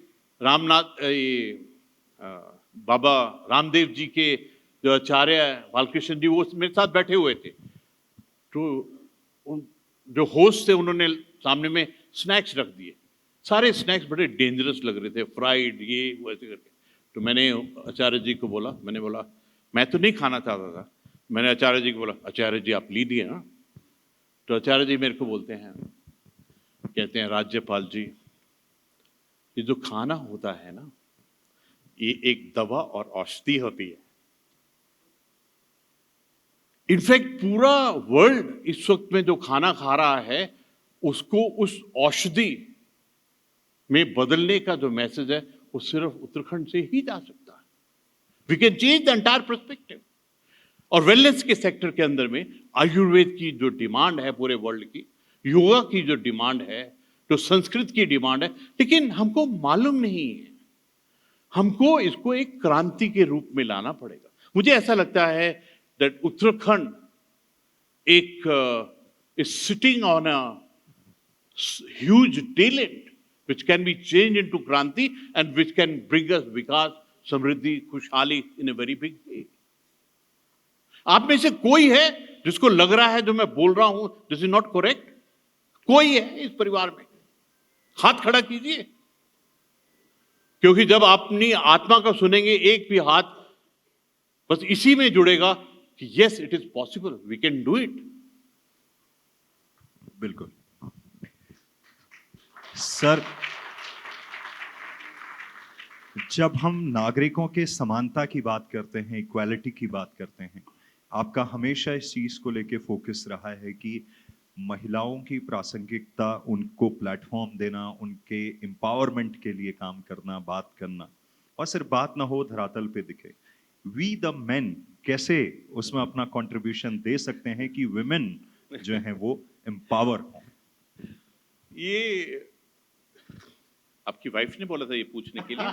बाबा रामदेव जी के जो आचार्य बालकृष्ण जी, वो मेरे साथ बैठे हुए थे। तो जो होस्ट थे उन्होंने सामने में स्नैक्स रख दिए, सारे स्नैक्स बड़े डेंजरस लग रहे थे, फ्राइड ये वो ऐसे करके। तो मैंने आचार्य जी को बोला, मैंने बोला मैं तो नहीं खाना चाहता था, मैंने आचार्य जी को बोला आचार्य जी आप लीजिए ना। तो आचार्य जी मेरे को बोलते हैं, कहते हैं राज्यपाल जी ये जो खाना होता है ना, ये एक दवा और औषधि होती है। इनफैक्ट पूरा वर्ल्ड इस वक्त में जो खाना खा रहा है उसको उस औषधि में बदलने का जो मैसेज है वो सिर्फ उत्तराखंड से ही जा सकता है। We can change the entire perspective. और वेलनेस के सेक्टर के अंदर में आयुर्वेद की जो डिमांड है पूरे वर्ल्ड की, योगा की जो डिमांड है, जो संस्कृत की डिमांड है, लेकिन हमको मालूम नहीं है। हमको इसको एक क्रांति के रूप में लाना पड़ेगा। मुझे ऐसा लगता है that Uttarakhand is sitting on a huge talent which can be changed into Kranti and which can bring us Vikas, Samriddhi, Khushhali in a very big way. आप में से कोई है जिसको लग रहा है जो मैं बोल रहा हूं दिस इज नॉट करेक्ट? कोई है इस परिवार में? हाथ खड़ा कीजिए, क्योंकि जब अपनी आत्मा का सुनेंगे एक भी हाथ बस इसी में जुड़ेगा कि yes it is possible, we can do it. बिल्कुल सर, जब हम नागरिकों के समानता की बात करते हैं, इक्वालिटी की बात करते हैं, आपका हमेशा इस चीज को लेके फोकस रहा है कि महिलाओं की प्रासंगिकता, उनको प्लेटफॉर्म देना, उनके एम्पावरमेंट के लिए काम करना, बात करना, और सिर्फ बात ना हो, धरातल पे दिखे। वी द मेन कैसे उसमें अपना कंट्रीब्यूशन दे सकते हैं कि विमेन जो है वो एम्पावर हो? ये आपकी वाइफ ने बोला था ये पूछने के लिए।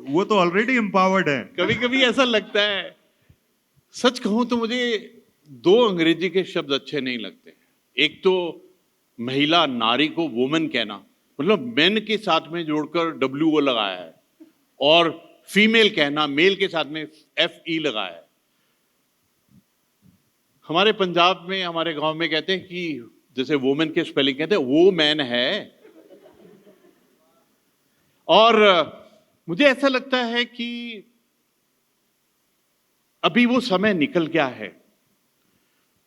वो तो ऑलरेडी एम्पावर्ड है। कभी कभी ऐसा लगता है, सच कहूं तो मुझे दो अंग्रेजी के शब्द अच्छे नहीं लगते। एक तो महिला, नारी को वुमेन कहना, मतलब मेन के साथ में जोड़कर WO लगाया है, और फीमेल कहना, मेल के साथ में FE लगाया है। हमारे पंजाब में, हमारे गांव में कहते हैं कि जैसे वुमेन के स्पेलिंग कहते हैं वो मैन है। और मुझे ऐसा लगता है कि अभी वो समय निकल गया है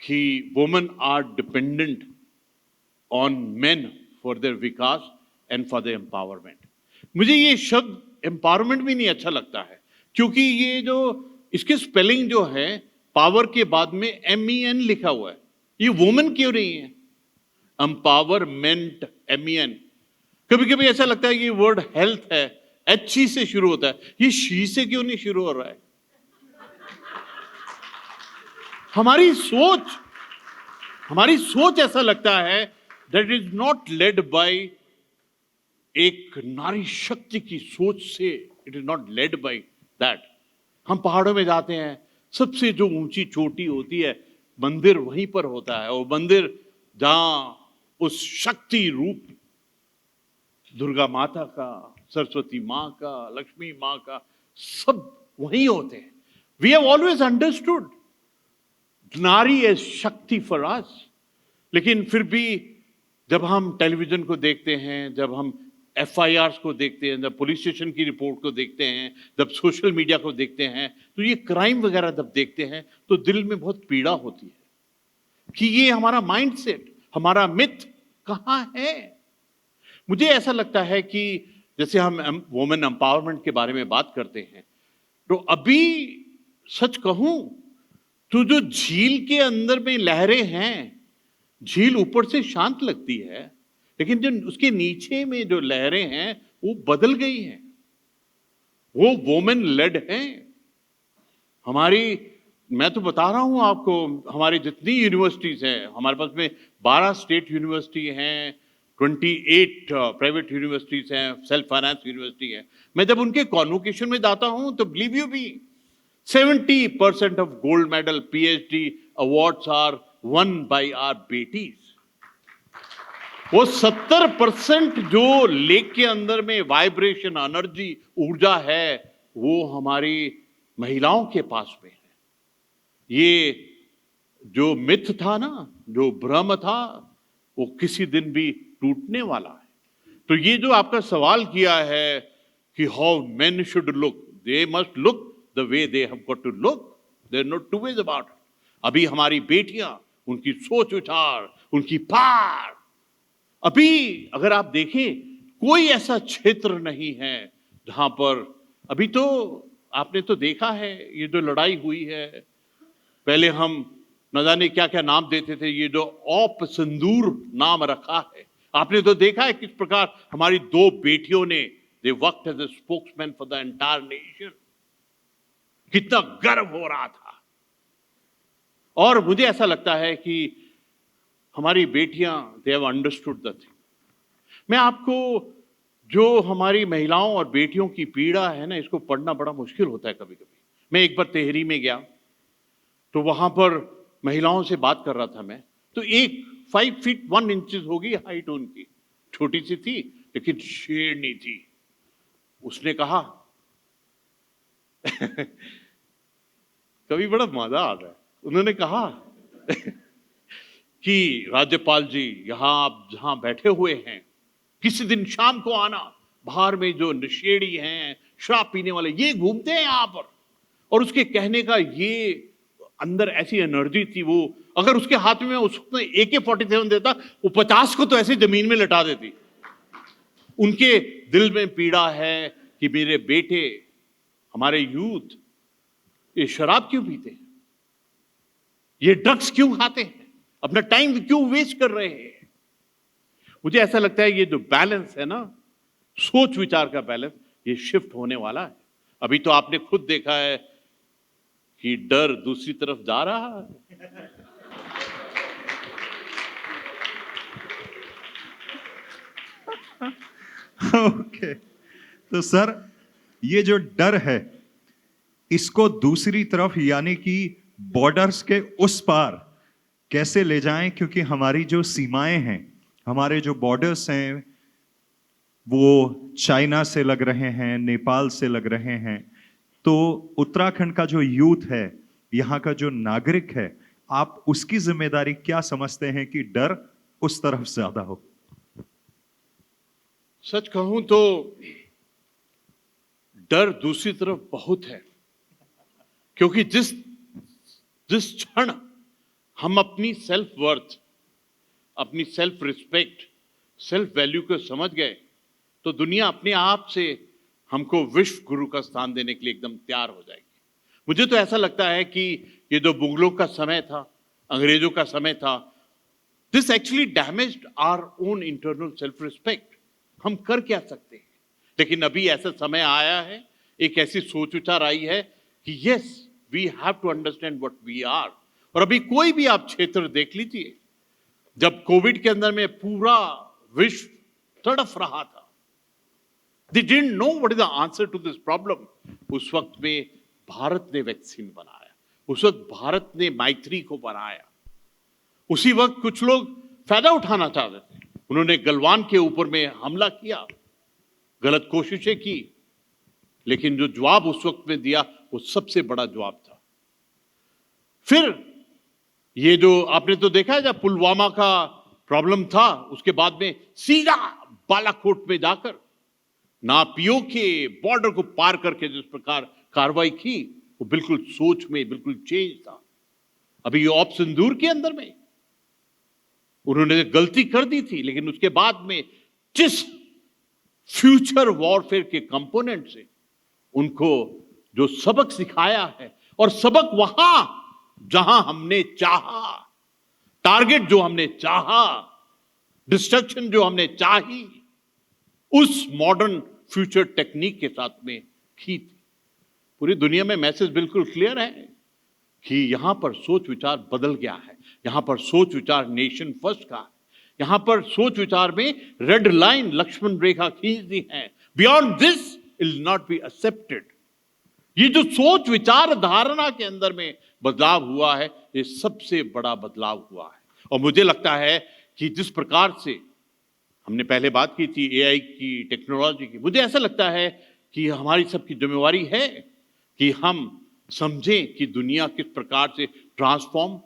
कि women are dependent on men for their विकास एंड फॉर देयर एम्पावरमेंट। मुझे ये शब्द एम्पावरमेंट भी नहीं अच्छा लगता है, क्योंकि ये जो इसके स्पेलिंग जो है, पावर के बाद में MEN लिखा हुआ है, ये वुमेन क्यों नहीं है? Empowerment, MEN। कभी कभी ऐसा लगता है कि ये वर्ड हेल्थ है, HE से शुरू होता है, ये शी से क्यों नहीं शुरू हो रहा है? हमारी सोच ऐसा लगता है that is not led by एक नारी शक्ति की सोच से, it is not led by that. हम पहाड़ों में जाते हैं, सबसे जो ऊंची चोटी होती है, मंदिर वहीं पर होता है, और मंदिर जहां उस शक्ति रूप दुर्गा माता का, सरस्वती माँ का, लक्ष्मी माँ का, सब वहीं होते हैं। वी हैव ऑलवेज अंडरस्टूड नारी एज शक्ति फॉर अस, लेकिन फिर भी जब हम टेलीविजन को देखते हैं, जब हम FIRs को देखते हैं, जब पुलिस स्टेशन की रिपोर्ट को देखते हैं, जब सोशल मीडिया को देखते हैं, तो ये क्राइम वगैरह जब देखते हैं तो दिल में बहुत पीड़ा होती है कि ये हमारा माइंडसेट, हमारा मिथ कहाँ है। मुझे ऐसा लगता है कि जैसे हम वुमेन एम्पावरमेंट के बारे में बात करते हैं, तो अभी सच कहूं तो जो झील के अंदर में लहरें हैं, झील ऊपर से शांत लगती है, लेकिन जो उसके नीचे में जो लहरें हैं वो बदल गई हैं, वो वुमेन लेड हैं। मैं तो बता रहा हूं आपको, हमारी जितनी यूनिवर्सिटीज हैं, हमारे पास में 12 स्टेट यूनिवर्सिटी हैं, 28 प्राइवेट यूनिवर्सिटीज हैं, सेल्फ फाइनेंस यूनिवर्सिटी है। मैं जब उनके कॉन्वोकेशन में जाता हूं तो believe you me, 70% of gold medal PhD awards are won by our बेटीज। वो 70% जो लेक के अंदर में वाइब्रेशन, एनर्जी, ऊर्जा है, वो हमारी महिलाओं के पास में है। ये जो मिथ था ना, जो भ्रम था, वो किसी दिन भी टूटने वाला है। तो ये जो आपका सवाल किया है कि how men should look, they must look the way they have got to look, there are no two ways about it. अभी हमारी बेटियां, उनकी सोच विचार, उनकी पार, अभी अगर आप देखें कोई ऐसा क्षेत्र नहीं है जहां पर, अभी तो आपने तो देखा है ये जो लड़ाई हुई है, पहले हम न जाने क्या क्या नाम देते थे, ये जो ऑप सिंदूर नाम रखा है, आपने तो देखा है किस प्रकार हमारी 2 बेटियों ने they worked as a spokesman for the entire nation. कितना गर्व हो रहा था। और मुझे ऐसा लगता है कि हमारी बेटियां they have understood the thing. मैं आपको, जो हमारी महिलाओं और बेटियों की पीड़ा है ना, इसको पढ़ना बड़ा मुश्किल होता है कभी कभी। मैं एक बार तेहरी में गया तो वहां पर महिलाओं से बात कर रहा था मैं, तो एक 5 फीट 1 इंचेस होगी हाइट उनकी, छोटी सी थी लेकिन शेरनी थी। उसने कहा कभी बड़ा मजा आता है, उन्होंने कहा कि राज्यपाल जी, यहां आप जहां बैठे हुए हैं, किसी दिन शाम को आना, बाहर में जो नशेड़ी हैं, शराब पीने वाले, ये घूमते हैं यहां पर। और उसके कहने का ये अंदर ऐसी एनर्जी थी, वो अगर उसके हाथ में उसने AK-47 देता, वो 50 को तो ऐसे जमीन में लटा देती। उनके दिल में पीड़ा है कि मेरे बेटे, हमारे यूथ, ये शराब क्यों पीते हैं, ये ड्रग्स क्यों खाते हैं, अपना टाइम क्यों वेस्ट कर रहे हैं। मुझे ऐसा लगता है ये जो बैलेंस है ना, सोच विचार का बैलेंस, ये शिफ्ट होने वाला है। अभी तो आपने खुद देखा है कि डर दूसरी तरफ जा रहा है। ओके, तो सर ये जो डर है, इसको दूसरी तरफ यानी कि बॉर्डर्स के उस पार कैसे ले जाएं, क्योंकि हमारी जो सीमाएं हैं, हमारे जो बॉर्डर्स हैं, वो चाइना से लग रहे हैं, नेपाल से लग रहे हैं। तो उत्तराखंड का जो यूथ है, यहाँ का जो नागरिक है, आप उसकी जिम्मेदारी क्या समझते हैं कि डर उस तरफ ज्यादा हो? सच कहूं तो डर दूसरी तरफ बहुत है, क्योंकि जिस क्षण हम अपनी सेल्फ वर्थ, अपनी सेल्फ रिस्पेक्ट, सेल्फ वैल्यू को समझ गए, तो दुनिया अपने आप से हमको विश्व गुरु का स्थान देने के लिए एकदम तैयार हो जाएगी। मुझे तो ऐसा लगता है कि ये जो मुगलों का समय था, अंग्रेजों का समय था, this actually damaged our own internal self respect. हम कर क्या सकते हैं? लेकिन अभी ऐसा समय आया है, एक ऐसी सोच विचार आई है कि yes, we have to understand what we are. और अभी कोई भी आप क्षेत्र देख लीजिए, जब कोविड के अंदर में पूरा विश्व तड़फ रहा था, they didn't know what is the answer to this problem, उस वक्त में भारत ने वैक्सीन बनाया, उस वक्त भारत ने मैत्री को बनाया। उसी वक्त कुछ लोग फायदा उठाना चाहते थे, उन्होंने गलवान के ऊपर में हमला किया, गलत कोशिशें की, लेकिन जो जवाब उस वक्त में दिया वो सबसे बड़ा जवाब था। फिर ये जो आपने तो देखा है, जब पुलवामा का प्रॉब्लम था, उसके बाद में सीधा बालाकोट में जाकर नापियों के बॉर्डर को पार करके जिस प्रकार कार्रवाई की, वो बिल्कुल सोच में बिल्कुल चेंज था। अभी ये ऑप सिंदूर के अंदर में उन्होंने गलती कर दी थी, लेकिन उसके बाद में जिस फ्यूचर वॉरफेयर के कंपोनेंट से उनको जो सबक सिखाया है, और सबक वहां जहां हमने चाहा, टारगेट जो हमने चाहा, डिस्ट्रक्शन जो हमने चाही, उस मॉडर्न फ्यूचर टेक्निक के साथ में की थी। पूरी दुनिया में मैसेज बिल्कुल क्लियर है कि यहां पर सोच विचार बदल गया है, यहां पर सोच विचार नेशन फर्स्ट का है, यहां पर सोच विचार में रेड लाइन लक्ष्मण रेखा खींच दी है। Beyond this will not be accepted. ये जो सोच विचार धारणा के अंदर में बदलाव हुआ है, ये सबसे बड़ा बदलाव हुआ है। और मुझे लगता है कि जिस प्रकार से हमने पहले बात की थी एआई की, टेक्नोलॉजी की, मुझे ऐसा लगता है कि हमारी सबकी जिम्मेवारी है कि हम समझें कि दुनिया किस प्रकार से ट्रांसफॉर्म,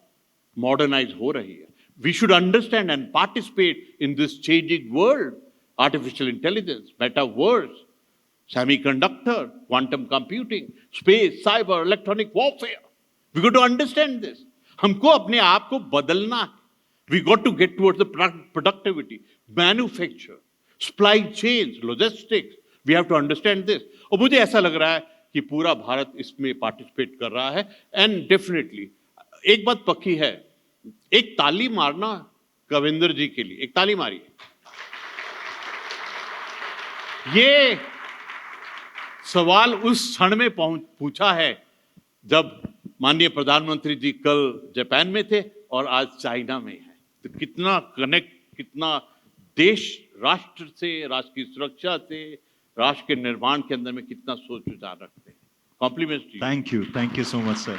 मॉडर्नाइज हो रही है। We should understand and participate in this changing world. Artificial intelligence, metaverse, semiconductor, quantum computing, space, cyber, electronic warfare, we got to understand this. हमको अपने आप को बदलना है। We got to get towards the productivity, manufacture, supply chains, logistics, we have to understand this. और मुझे ऐसा लग रहा है कि पूरा भारत इसमें पार्टिसिपेट कर रहा है। एंड डेफिनेटली एक बात पक्की है, एक ताली मारना कविंदर जी के लिए, एक ताली मारिए। ये सवाल उस क्षण में पूछा है जब माननीय प्रधानमंत्री जी कल जापान में थे और आज चाइना में है। तो कितना कनेक्ट, कितना देश राष्ट्र से, राष्ट्र की सुरक्षा से, राष्ट्र के निर्माण के अंदर में कितना सोच विचार रखते हैं। Compliments. Thank you so much sir.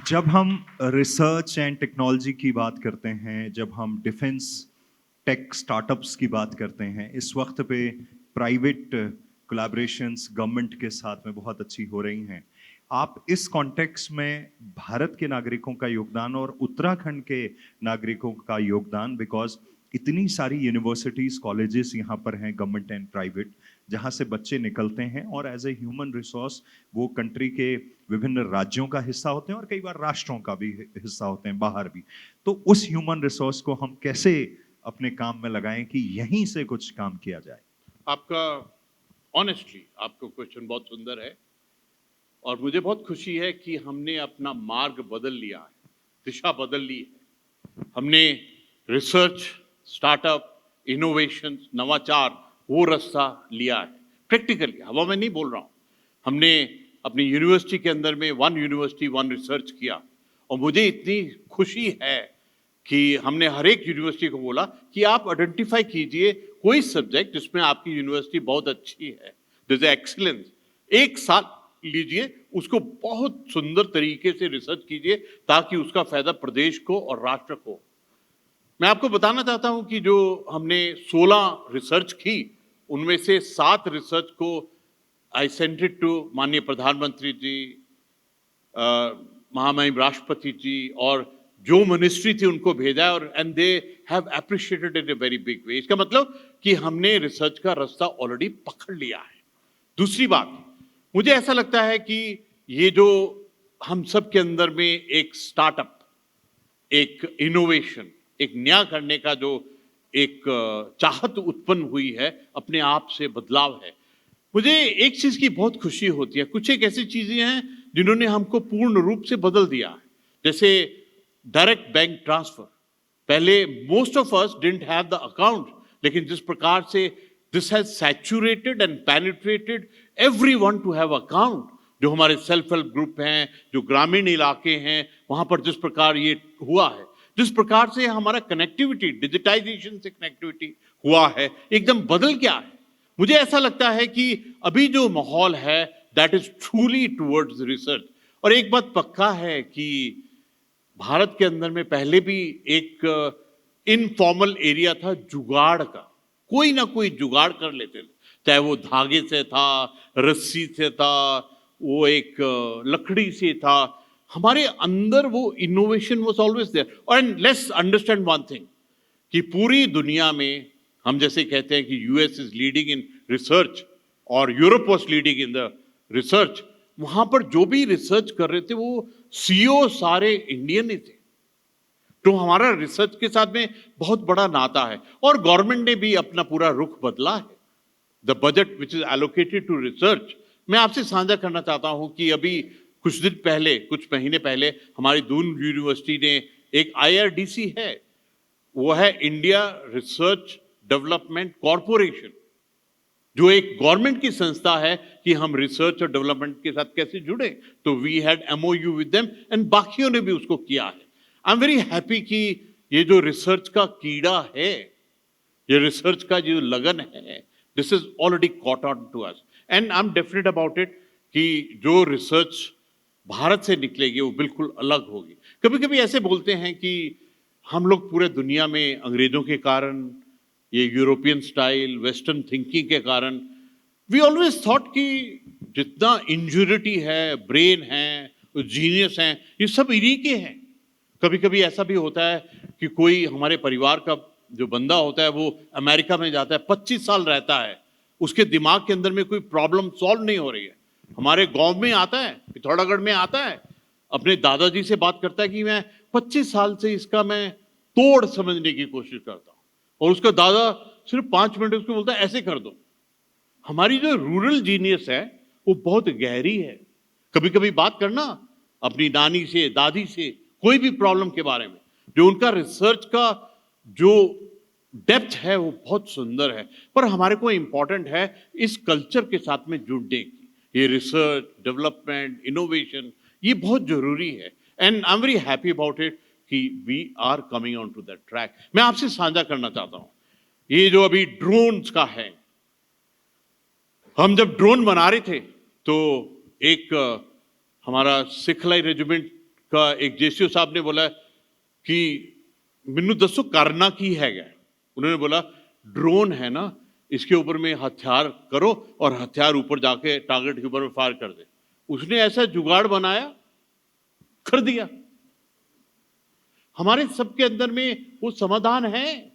जब हम रिसर्च एंड टेक्नोलॉजी की बात करते हैं, जब हम डिफेंस टेक स्टार्टअप्स की बात करते हैं, इस वक्त पे प्राइवेट कोलैबोरेशंस गवर्नमेंट के साथ में बहुत अच्छी हो रही हैं। आप इस कॉन्टेक्स्ट में भारत के नागरिकों का योगदान और उत्तराखंड के नागरिकों का योगदान, बिकॉज इतनी सारी यूनिवर्सिटीज, कॉलेजेस यहाँ पर हैं, गवर्नमेंट एंड प्राइवेट, जहाँ से बच्चे निकलते हैं और एज ए ह्यूमन रिसोर्स वो कंट्री के विभिन्न राज्यों का हिस्सा होते हैं और कई बार राष्ट्रों का भी हिस्सा होते हैं, बाहर भी। तो उस ह्यूमन रिसोर्स को हम कैसे अपने काम में लगाएं कि यहीं से कुछ काम किया जाए? आपका ऑनेस्टली आपका क्वेश्चन बहुत सुंदर है और मुझे बहुत खुशी है कि हमने अपना मार्ग बदल लिया है, दिशा बदल ली है। हमने रिसर्च, स्टार्टअप, इनोवेशन, नवाचार, वो रास्ता लिया है। प्रैक्टिकली, हवा में नहीं बोल रहा हूँ। हमने अपनी यूनिवर्सिटी के अंदर में वन यूनिवर्सिटी वन रिसर्च किया और मुझे इतनी खुशी है कि हमने हर एक यूनिवर्सिटी को बोला कि आप आइडेंटिफाई कीजिए कोई सब्जेक्ट जिसमें आपकी यूनिवर्सिटी बहुत अच्छी है, दिस एक्सीलेंस। एक साल लीजिए, उसको बहुत सुंदर तरीके से रिसर्च कीजिए ताकि उसका फायदा प्रदेश को और राष्ट्र को। मैं आपको बताना चाहता हूं कि जो हमने 16 रिसर्च की, उनमें से 7 रिसर्च को आई सेंट इट टू माननीय प्रधानमंत्री जी, महामहिम राष्ट्रपति जी और जो मिनिस्ट्री थी उनको भेजा है और and they have appreciated in a very big way. इसका मतलब कि हमने रिसर्च का रास्ता ऑलरेडी पकड़ लिया है। दूसरी बात, मुझे ऐसा लगता है कि ये जो हम सब के अंदर में एक स्टार्टअप, एक इनोवेशन, एक नया करने का जो एक चाहत उत्पन्न हुई है, अपने आप से बदलाव है। मुझे एक चीज की बहुत खुशी होती है, कुछ एक ऐसी चीजें हैं जिन्होंने हमको पूर्ण रूप से बदल दिया है। जैसे डायरेक्ट बैंक ट्रांसफर, पहले most of us didn't have the account, लेकिन जिस प्रकार से this has saturated and penetrated everyone to have account. जो हमारे सेल्फ हेल्प ग्रुप हैं, जो ग्रामीण इलाके हैं, वहां पर जिस प्रकार ये हुआ है, जिस प्रकार से हमारा कनेक्टिविटी, डिजिटाइजेशन से कनेक्टिविटी हुआ है, एकदम बदल गया है। मुझे ऐसा लगता है कि अभी जो माहौल है that is truly towards research. और एक बात पक्का है कि भारत के अंदर में पहले भी एक इनफॉर्मल एरिया था जुगाड़ का, कोई ना कोई जुगाड़ कर लेते थे, चाहे वो धागे से था, रस्सी से था, वो एक लकड़ी से था। हमारे अंदर वो इनोवेशन वाज ऑलवेज देयर। और लेट्स अंडरस्टैंड वन थिंग कि पूरी दुनिया में हम जैसे कहते हैं कि US is leading in research और Europe was leading in the research, वहां पर जो भी रिसर्च कर रहे थे वो सीईओ सारे इंडियन ही थे। तो हमारा रिसर्च के साथ में बहुत बड़ा नाता है और गवर्नमेंट ने भी अपना पूरा रुख बदला है। The budget which is allocated to research, मैं आपसे साझा करना चाहता हूं कि अभी कुछ दिन पहले, कुछ महीने पहले हमारी दून यूनिवर्सिटी ने एक IRDC है, वो है इंडिया रिसर्च डेवलपमेंट कॉरपोरेशन, जो एक गवर्नमेंट की संस्था है कि हम रिसर्च और डेवलपमेंट के साथ कैसे जुड़े। तो we had MOU with them and बाकियों ने भी उसको किया है। आई एम वेरी हैप्पी कि ये जो रिसर्च का कीड़ा है, ये रिसर्च का जो लगन है, this is already caught on to us and I am definite about it कि जो रिसर्च भारत से निकलेगी वो बिल्कुल अलग होगी। कभी कभी ऐसे बोलते हैं कि हम लोग पूरे दुनिया में अंग्रेजों के कारण, ये यूरोपियन स्टाइल वेस्टर्न थिंकिंग के कारण, वी ऑलवेज थॉट कि जितना इंज्यूरिटी है, ब्रेन है, जीनियस हैं, ये सब इन्हीं के हैं। कभी कभी ऐसा भी होता है कि कोई हमारे परिवार का जो बंदा होता है वो अमेरिका में जाता है, 25 साल रहता है, उसके दिमाग के अंदर में कोई प्रॉब्लम सॉल्व नहीं हो रही है। हमारे गांव में आता है, पिथौरागढ़ में आता है, अपने दादाजी से बात करता है कि मैं 25 साल से इसका मैं तोड़ समझने की कोशिश करता हूं, और उसका दादा सिर्फ 5 मिनट उसको बोलता है ऐसे कर दो। हमारी जो रूरल जीनियस है वो बहुत गहरी है। कभी कभी बात करना अपनी नानी से, दादी से, कोई भी प्रॉब्लम के बारे में, जो उनका रिसर्च का जो डेप्थ है वो बहुत सुंदर है। पर हमारे को इंपॉर्टेंट है इस कल्चर के साथ में जुड़ने की। ये रिसर्च, डेवलपमेंट, इनोवेशन, ये बहुत जरूरी है and I am very happy about it कि we are coming on to that track. मैं आपसे साझा करना चाहता हूं, ये जो अभी ड्रोन्स का है, हम जब ड्रोन बना रहे थे तो एक हमारा सिखलाई रेजिमेंट का एक जेसीओ साहब ने बोला कि मैनू दसो करना की है। उन्होंने बोला ड्रोन है ना, इसके ऊपर में हथियार करो और हथियार ऊपर जाके टारगेट के ऊपर में फायर कर दे। उसने ऐसा जुगाड़ बनाया, कर दिया। हमारे सबके अंदर में वो समाधान है,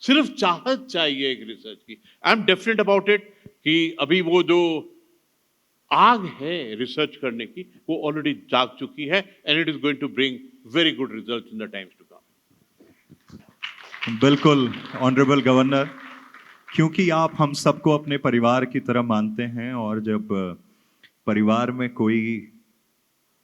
सिर्फ चाहत चाहिए एक रिसर्च की। आई एम डेफिनेट अबाउट इट कि अभी वो जो आग है रिसर्च करने की वो ऑलरेडी जाग चुकी है and it is going to bring very good results in the times to come. बिल्कुल ऑनरेबल गवर्नर, क्योंकि आप हम सबको अपने परिवार की तरह मानते हैं और जब परिवार में कोई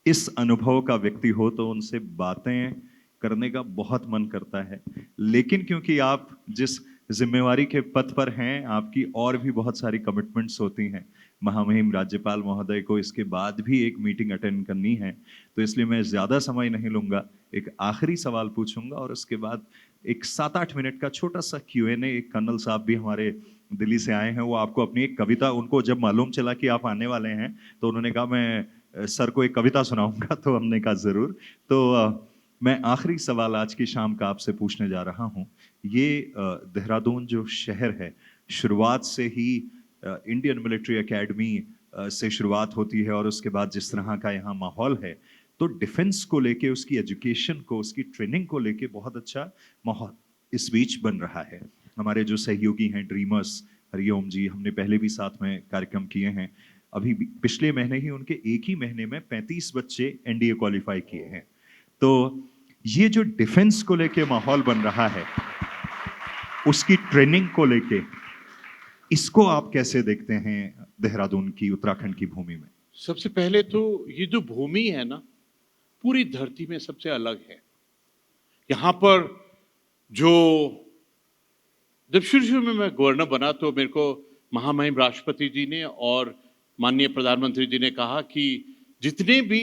इस अनुभव का व्यक्ति हो तो उनसे बातें करने का बहुत मन करता है। लेकिन क्योंकि आप जिस जिम्मेवारी के पद पर हैं, आपकी और भी बहुत सारी कमिटमेंट्स होती हैं। महामहिम राज्यपाल महोदय को इसके बाद भी एक मीटिंग अटेंड करनी है, तो इसलिए मैं ज़्यादा समय नहीं लूँगा। एक आखिरी सवाल पूछूंगा और उसके बाद एक 7-8 मिनट का छोटा सा Q&A। एक कर्नल साहब भी हमारे दिल्ली से आए हैं, वो आपको अपनी एक कविता, उनको जब मालूम चला कि आप आने वाले हैं तो उन्होंने कहा मैं सर को एक कविता सुनाऊंगा, तो हमने कहा ज़रूर। तो मैं आखिरी सवाल आज की शाम का आपसे पूछने जा रहा हूँ। ये देहरादून जो शहर है, शुरुआत से ही इंडियन मिलिट्री एकेडमी से शुरुआत होती है और उसके बाद जिस तरह का यहाँ माहौल है, तो डिफेंस को लेके, उसकी एजुकेशन को, उसकी ट्रेनिंग को लेके बहुत अच्छा माहौल इस बीच बन रहा है। हमारे जो सहयोगी हैं ड्रीमर्स, हरिओम जी, हमने पहले भी साथ में कार्यक्रम किए हैं। अभी पिछले महीने ही उनके एक ही महीने में 35 बच्चे NDA क्वालिफाई किए हैं। तो ये जो डिफेंस को लेके माहौल बन रहा है, उसकी ट्रेनिंग को लेके, इसको आप कैसे देखते हैं देहरादून की, उत्तराखंड की भूमि में? सबसे पहले तो ये जो भूमि है ना, पूरी धरती में सबसे अलग है। यहाँ पर जो जब शुरू में मैं गवर्नर बना तो मेरे को महामहिम राष्ट्रपति जी ने और माननीय प्रधानमंत्री जी ने कहा कि जितने भी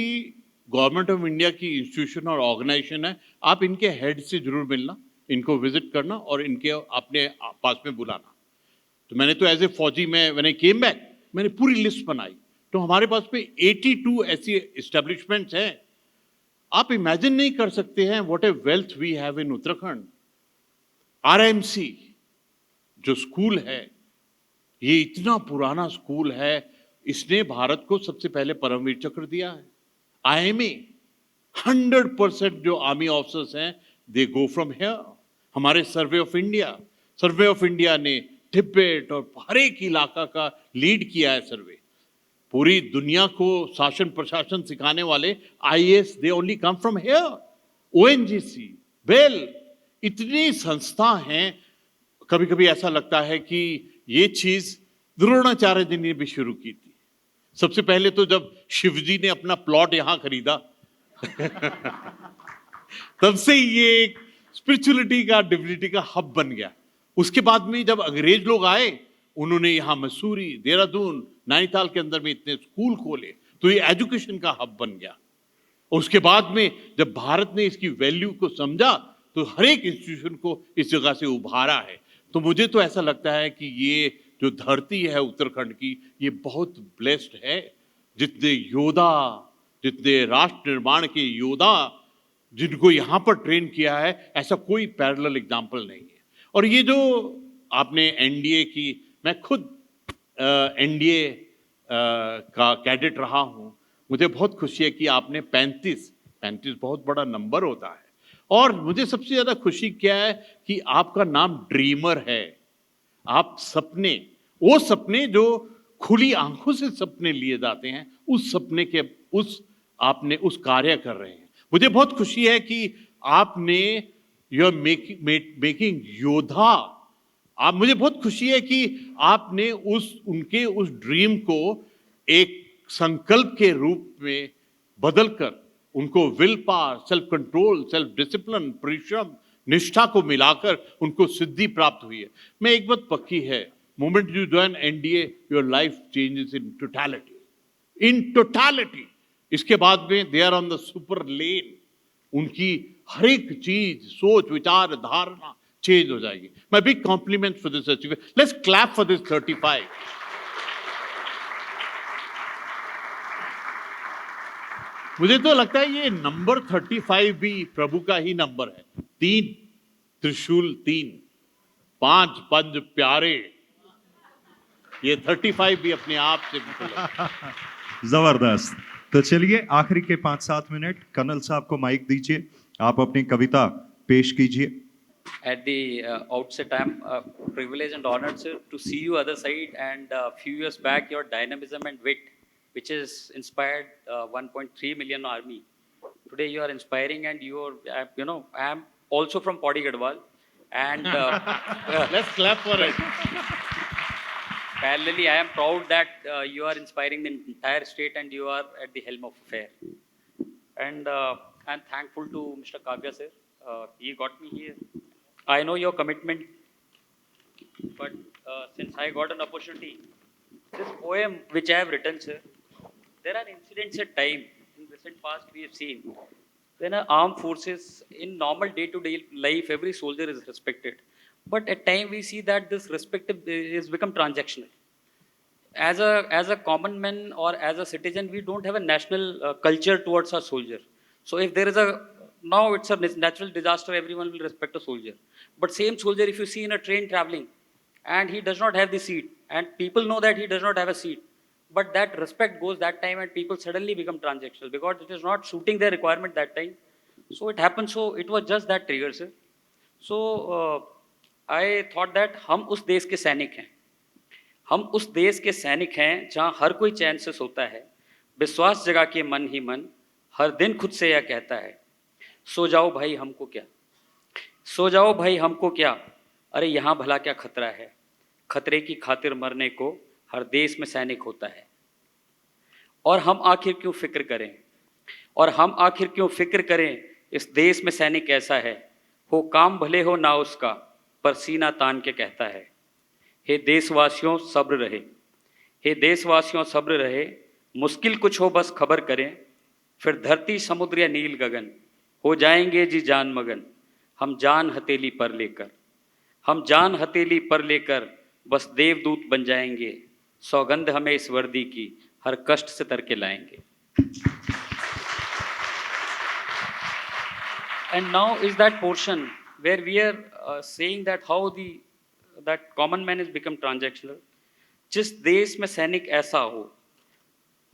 गवर्नमेंट ऑफ इंडिया की इंस्टीट्यूशन और ऑर्गेनाइजेशन है, आप इनके हेड से जरूर मिलना, इनको विजिट करना और इनके अपने पास में बुलाना। तो मैंने तो एज ए फौजी में व्हेन आई केम बैक, मैंने पूरी लिस्ट बनाई। तो हमारे पास में 82 ऐसी एस्टेब्लिशमेंट्स हैं। आप इमेजिन नहीं कर सकते हैं what a wealth we have in Uttarakhand. RIMC जो स्कूल है, ये इतना पुराना स्कूल है, इसने भारत को सबसे पहले परमवीर चक्र दिया है। IMA 100% जो आर्मी ऑफिसर्स हैं, दे गो फ्रॉम हियर। हमारे survey of India survey of India ने तिब्बत और हर एक इलाका का लीड किया है सर्वे। पूरी दुनिया को शासन प्रशासन सिखाने वाले IAS they only come from here. ONGC, BEL, इतनी संस्था हैं। कभी कभी ऐसा लगता है कि ये चीज द्रोणाचार्य जी ने भी शुरू की थी। सबसे पहले तो जब शिवजी ने अपना प्लॉट यहां खरीदा तब से ये एक स्पिरिचुअलिटी का, डिविनिटी का हब बन गया। उसके बाद में जब अंग्रेज लोग आए, उन्होंने यहाँ मसूरी, देहरादून, नैनीताल के अंदर में इतने स्कूल खोले, तो ये एजुकेशन का हब बन गया। और उसके बाद में जब भारत ने इसकी वैल्यू को समझा, तो हर एक इंस्टीट्यूशन को इस जगह से उभारा है। तो मुझे तो ऐसा लगता है कि ये जो धरती है उत्तराखंड की, ये बहुत ब्लेस्ड है। जितने योद्धा, जितने राष्ट्र निर्माण के योद्धा जिनको यहाँ पर ट्रेन किया है, ऐसा कोई पैरेलल एग्जाम्पल नहीं है। और ये जो आपने एनडीए की, मैं खुद एनडीए का कैडेट रहा हूँ, मुझे बहुत खुशी है कि आपने 35 बहुत बड़ा नंबर होता है। और मुझे सबसे ज्यादा खुशी क्या है कि आपका नाम ड्रीमर है। आप सपने, वो सपने जो खुली आंखों से सपने लिए जाते हैं, उस सपने के आपने उस कार्य कर रहे हैं। मुझे बहुत खुशी है कि आपने यू आर मेकिंग योद्धा। आप, मुझे बहुत खुशी है कि आपने उनके उस ड्रीम को एक संकल्प के रूप में बदलकर उनको will power, self control, self discipline, परिश्रम, निष्ठा को मिलाकर उनको सिद्धि प्राप्त हुई है। मैं एक बात पक्की है, moment you join NDA, your life changes in totality. इसके बाद में they are on the super lane. उनकी हर एक चीज, सोच, विचार, धारणा चेंज हो जाएगी। My big complement for this achievement. Let's clap for this 35। मुझे तो लगता है ये नंबर 35 भी प्रभु का ही नंबर है। 3 त्रिशूल, 3 5 पंज प्यारे, ये 35 भी अपने आप से जबरदस्त। तो चलिए आखिरी के 5-7 मिनट कर्नल साहब को माइक दीजिए, आप अपनी कविता पेश कीजिए। At the outset, I'm privileged and honored, sir, to see you other side. And a few years back, your dynamism and wit, which has inspired 1.3 million army. Today, you are inspiring, and you are, I am also from Pauri Gadwal, and let's clap for it. Parallelly, I am proud that you are inspiring the entire state, and you are at the helm of affair. And I'm thankful to Mr. Kavya, sir. He got me here. I know your commitment, but since I got an opportunity, this poem which I have written, sir, there are incidents at time in recent past we have seen when our armed forces, in normal day-to-day life, every soldier is respected, but at time we see that this respect is become transactional. As a common man or as a citizen, we don't have a national culture towards our soldier. So if there is now it's a natural disaster, everyone will respect a soldier. But same soldier, if you see in a train traveling, and he does not have the seat, and people know that he does not have a seat, but that respect goes that time, and people suddenly become transactional because it is not suiting their requirement that time. So it happens. So it was just that trigger, sir. So I thought that हम उस देश के सैनिक हैं, हम उस देश के सैनिक हैं जहाँ हर कोई चैन से सोता है, विश्वास जगा के मन ही मन हर दिन खुद से यह कहता है, सो जाओ भाई हमको क्या, सो जाओ भाई हमको क्या, अरे यहाँ भला क्या खतरा है, खतरे की खातिर मरने को हर देश में सैनिक होता है। और हम आखिर क्यों फिक्र करें, और हम आखिर क्यों फिक्र करें, इस देश में सैनिक ऐसा है, हो काम भले हो ना उसका, पर सीना तान के कहता है, हे देशवासियों सब्र रहे, हे देशवासियों सब्र रहे, मुश्किल कुछ हो बस खबर करें, फिर धरती समुद्र या नील गगन हो जाएंगे जी जान मगन, हम जान हथेली पर लेकर, हम जान हथेली पर लेकर बस देवदूत बन जाएंगे, सौगंध हमें इस वर्दी की हर कष्ट से तर के लाएंगे। And now is that portion where we are saying that how that common man has become transactional. जिस देश में सैनिक ऐसा हो,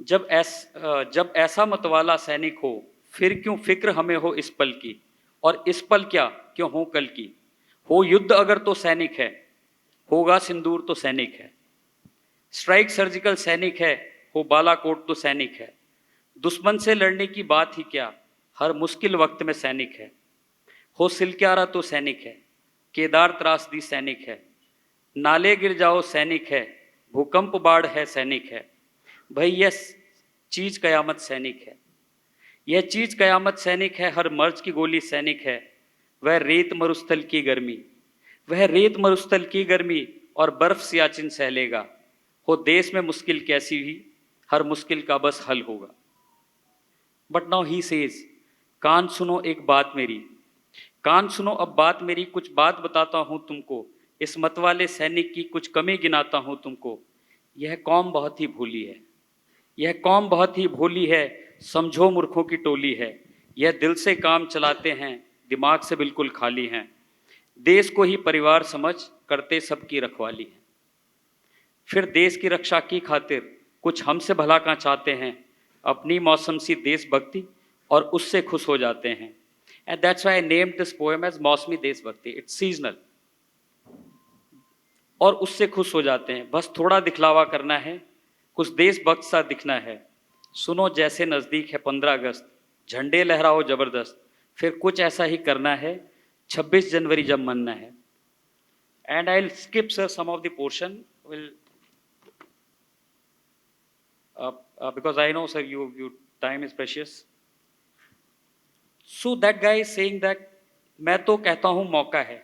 जब ऐसा मतवाला सैनिक हो, फिर क्यों फिक्र हमें हो इस पल की, और इस पल क्या क्यों हो कल की, हो युद्ध अगर तो सैनिक है, होगा सिंदूर तो सैनिक है। स्ट्राइक सर्जिकल सैनिक है, हो बालाकोट तो सैनिक है। दुश्मन से लड़ने की बात ही क्या, हर मुश्किल वक्त में सैनिक है। हो सिलक्यारा तो सैनिक है, केदार त्रासदी सैनिक है। नाले गिर जाओ सैनिक है, भूकंप बाढ़ है सैनिक है। भाई यह चीज कयामत सैनिक है, यह चीज कयामत सैनिक है। हर मर्ज की गोली सैनिक है। वह रेत मरुस्थल की गर्मी, वह रेत मरुस्थल की गर्मी और बर्फ सियाचिन सह लेगा। हो देश में मुश्किल कैसी भी, हर मुश्किल का बस हल होगा। बट नाउ ही सेज, कान सुनो एक बात मेरी, कान सुनो अब बात मेरी। कुछ बात बताता हूं तुमको, इस मतवाले सैनिक की कुछ कमी गिनाता हूं तुमको। यह कौम बहुत ही भोली है, यह कौम बहुत ही भोली है। समझो मूर्खों की टोली है। यह दिल से काम चलाते हैं, दिमाग से बिल्कुल खाली हैं। देश को ही परिवार समझ करते सबकी रखवाली है। फिर देश की रक्षा की खातिर कुछ हमसे भला का चाहते हैं। अपनी मौसम सी देशभक्ति और उससे खुश हो जाते हैं। And that's why I named this poem as मौसमी देशभक्ति। It's seasonal. और उससे खुश हो जाते हैं। बस थोड़ा दिखलावा करना है, कुछ देशभक्त सा दिखना है। सुनो जैसे नज़दीक है 15 अगस्त, झंडे लहराओ जबरदस्त। फिर कुछ ऐसा ही करना है 26 जनवरी जब मनना है। And I will skip sir some of the portion will because I know sir you time is precious. So that guy is saying that मैं तो कहता हूँ मौका है,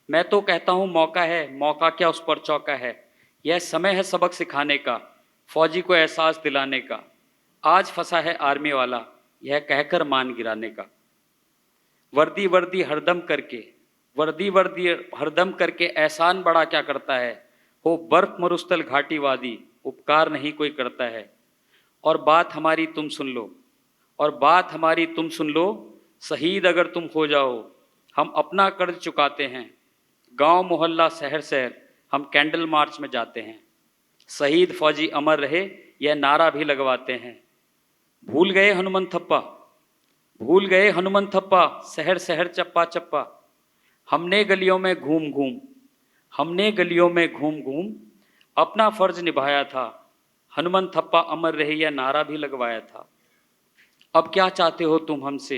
मैं तो कहता हूँ मौका है, मौका क्या उस पर चौका है। यह समय है सबक सिखाने का, फौजी को एहसास दिलाने का। आज फंसा है आर्मी वाला, यह कहकर मान गिराने का। वर्दी वर्दी हरदम करके, वर्दी वर्दी हरदम करके एहसान बड़ा क्या करता है। हो बर्फ मरुस्थल घाटी वादी, उपकार नहीं कोई करता है। और बात हमारी तुम सुन लो, और बात हमारी तुम सुन लो। शहीद अगर तुम हो जाओ, हम अपना कर्ज चुकाते हैं। गांव मोहल्ला शहर शहर हम कैंडल मार्च में जाते हैं। शहीद फौजी अमर रहे, यह नारा भी लगवाते हैं। भूल गए हनुमान थप्पा, भूल गए हनुमान थप्पा, शहर शहर चप्पा चप्पा। हमने गलियों में घूम घूम, हमने गलियों में घूम घूम अपना फर्ज निभाया था। हनुमान थप्पा अमर रहे, यह नारा भी लगवाया था। अब क्या चाहते हो तुम हमसे,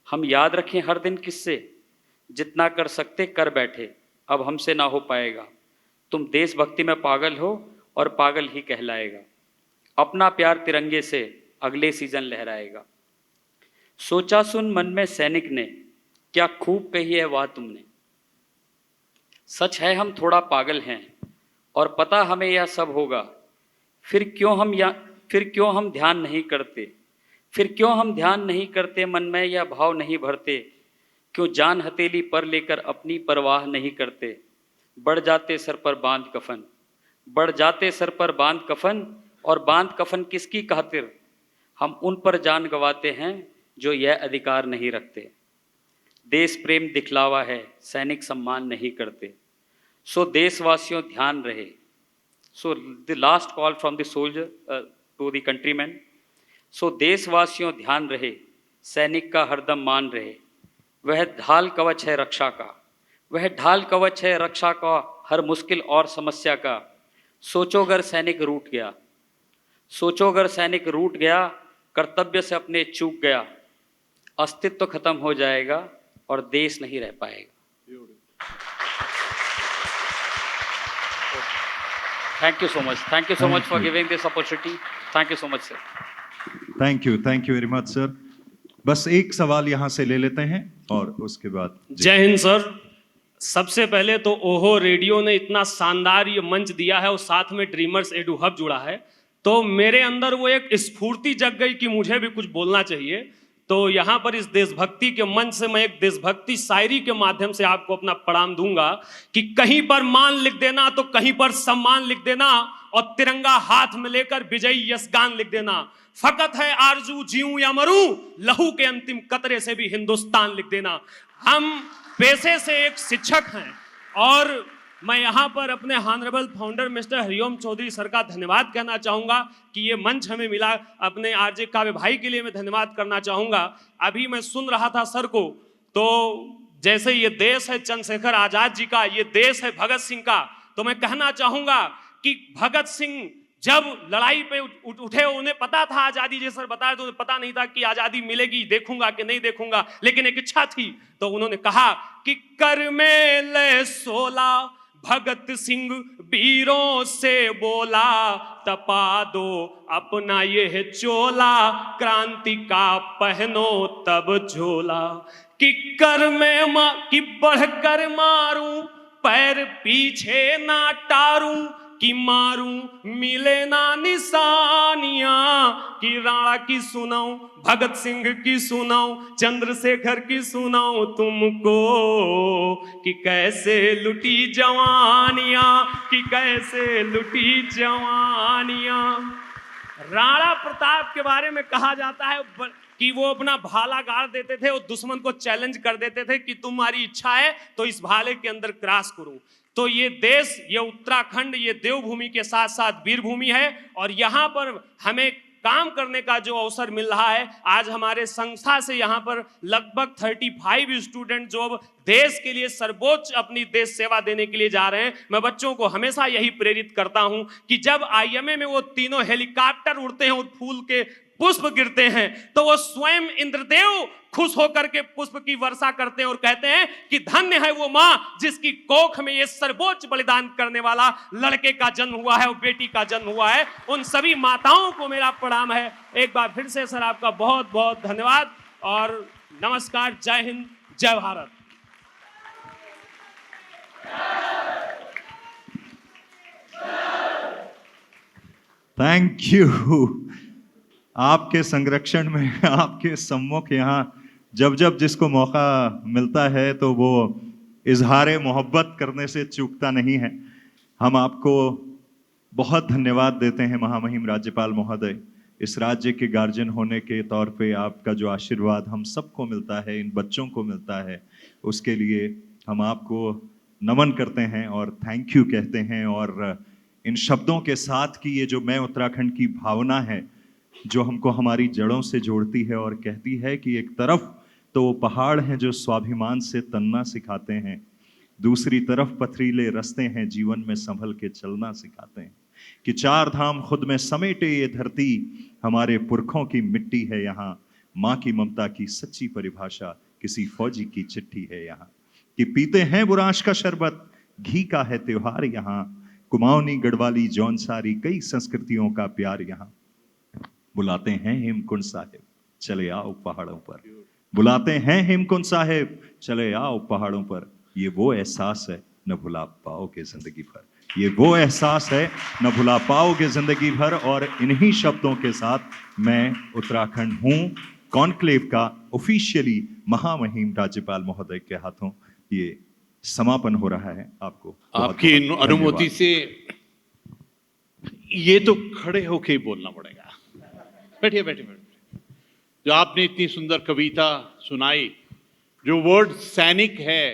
हम याद रखें हर दिन किससे। जितना कर सकते कर बैठे, अब हमसे ना हो पाएगा। तुम देशभक्ति में पागल हो और पागल ही कहलाएगा। अपना प्यार तिरंगे से अगले सीजन लहराएगा। सोचा सुन मन में सैनिक ने, क्या खूब कही है वाह तुमने। सच है हम थोड़ा पागल हैं और पता हमें यह सब होगा। फिर क्यों हम ध्यान नहीं करते, फिर क्यों हम ध्यान नहीं करते। मन में यह भाव नहीं भरते, क्यों जान हथेली पर लेकर अपनी परवाह नहीं करते। बढ़ जाते सर पर बांध कफन, बढ़ जाते सर पर बांध कफन। और बांध कफन किसकी खातिर, हम उन पर जान गंवाते हैं जो यह अधिकार नहीं रखते। देश प्रेम दिखलावा है, सैनिक सम्मान नहीं करते। सो देशवासियों ध्यान रहे। So the last call from the soldier to the countryman. So देशवासियों ध्यान रहे, सैनिक का हरदम मान रहे। वह ढाल कवच है रक्षा का, वह ढाल कवच है रक्षा का, हर मुश्किल और समस्या का। सोचो अगर सैनिक रूठ गया, सोचो अगर सैनिक रूठ गया, कर्तव्य से अपने चूक गया, अस्तित्व खत्म हो जाएगा और देश नहीं रह पाएगा। Thank you so much. Thank you so much for giving this opportunity. Thank you so much, sir. Thank you very much sir. बस एक सवाल यहाँ से ले लेते हैं और उसके बाद जय हिंद सर। सबसे पहले तो ओहो रेडियो ने इतना शानदार ये मंच दिया है और साथ में ड्रीमर्स एडू हब जुड़ा है, तो मेरे अंदर वो एक स्फूर्ति जग गई कि मुझे भी कुछ बोलना चाहिए। तो यहाँ पर इस देशभक्ति के मंच से मैं एक देशभक्ति शायरी के माध्यम से आपको अपना प्रणाम दूंगा कि कहीं पर मान लिख देना तो कहीं पर सम्मान लिख देना, और तिरंगा हाथ में लेकर विजयी यश गान लिख देना। फकत है आरजू जीऊं या मरूं, लहू के अंतिम कतरे से भी हिंदुस्तान लिख देना। हम पेशे से एक शिक्षक हैं और मैं यहाँ पर अपने honourable founder mister Hariom Chaudhary sir का धन्यवाद कहना चाहूँगा कि ये मंच हमें मिला। अपने आरजे काव्य भाई के लिए मैं धन्यवाद करना चाहूँगा। अभी मैं सुन रहा था सर को, तो जैसे ये देश है चंद्रशेखर आजाद जी का, ये देश है भगत सिंह का, तो मैं कहना चाहूंगा कि भगत सिंह जब लड़ाई पे उठे, उन्हें पता था आजादी, जैसे सर बताया, तो उन्हें पता नहीं था कि आजादी मिलेगी, देखूंगा कि नहीं देखूंगा, लेकिन एक इच्छा थी। तो उन्होंने कहा कि कर में ले 16 भगत सिंह वीरों से बोला, तपा दो अपना ये चोला, क्रांति का पहनो तब झोला। कि कर में कि बढ़कर मारूं, पैर पीछे ना टारूं, कि मारूं मिले ना निशानियां, कि राणा की सुनाऊं, भगत सिंह की सुनाऊं, चंद्रशेखर की सुनाऊं तुमको, कि कैसे लुटी जवानियां, कि कैसे लुटी जवानियां। राणा प्रताप के बारे में कहा जाता है कि वो अपना भाला गाड़ देते थे और दुश्मन को चैलेंज कर देते थे कि तुम्हारी इच्छा है तो इस भाले के अंदर क्रॉस करो। तो ये देश, ये उत्तराखंड, ये देवभूमि के साथ साथ वीरभूमि है, और यहाँ पर हमें काम करने का जो अवसर मिल रहा है। आज हमारे संस्था से यहाँ पर लगभग 35 स्टूडेंट जो अब देश के लिए सर्वोच्च अपनी देश सेवा देने के लिए जा रहे हैं। मैं बच्चों को हमेशा यही प्रेरित करता हूँ कि जब IMA में वो तीनों हेलीकॉप्टर उड़ते हैं, फूल के पुष्प गिरते हैं, तो वो स्वयं इंद्रदेव खुश होकर के पुष्प की वर्षा करते हैं और कहते हैं कि धन्य है वो माँ जिसकी कोख में ये सर्वोच्च बलिदान करने वाला लड़के का जन्म हुआ है और बेटी का जन्म हुआ है। उन सभी माताओं को मेरा प्रणाम है। एक बार फिर से सर आपका बहुत बहुत धन्यवाद और नमस्कार। जय हिंद, जय भारत। Thank you. आपके संरक्षण में, आपके सम्मुख यहाँ जब जब जिसको मौका मिलता है तो वो इजहार मोहब्बत करने से चूकता नहीं है। हम आपको बहुत धन्यवाद देते हैं महामहिम राज्यपाल महोदय। इस राज्य के गार्जियन होने के तौर पे आपका जो आशीर्वाद हम सबको मिलता है, इन बच्चों को मिलता है, उसके लिए हम आपको नमन करते हैं और थैंक यू कहते हैं। और इन शब्दों के साथ कि ये जो मैं उत्तराखंड की भावना है जो हमको हमारी जड़ों से जोड़ती है और कहती है कि एक तरफ तो वो पहाड़ हैं जो स्वाभिमान से तनना सिखाते हैं, दूसरी तरफ पथरीले रास्ते हैं जीवन में संभल के चलना सिखाते हैं, कि 4 धाम खुद में समेटे ये धरती हमारे पुरखों की मिट्टी है यहाँ, माँ की ममता की सच्ची परिभाषा किसी फौजी की चिट्ठी है यहाँ, कि पीते हैं बुराश का शरबत, घी का है त्योहार यहाँ, कुमाऊनी गढ़वाली जौनसारी कई संस्कृतियों का प्यार यहाँ। बुलाते हैं हेमकुंड साहिब चले आओ पहाड़ों पर, बुलाते हैं हेमकुंड साहिब चले आओ पहाड़ों पर, ये वो एहसास है न भुला पाओगे जिंदगी भर, ये वो एहसास है न भुला पाओगे जिंदगी भर। और इन्हीं शब्दों के साथ मैं उत्तराखंड हूँ कॉन्क्लेव का ऑफिशियली महामहिम राज्यपाल महोदय के हाथों ये समापन हो रहा है। आपको आपकी अनुमति से ये तो खड़े होके ही बोलना पड़ेगा। बैठिए बैठिए बैठिए। जो आपने इतनी सुंदर कविता सुनाई, जो वर्ड सैनिक है,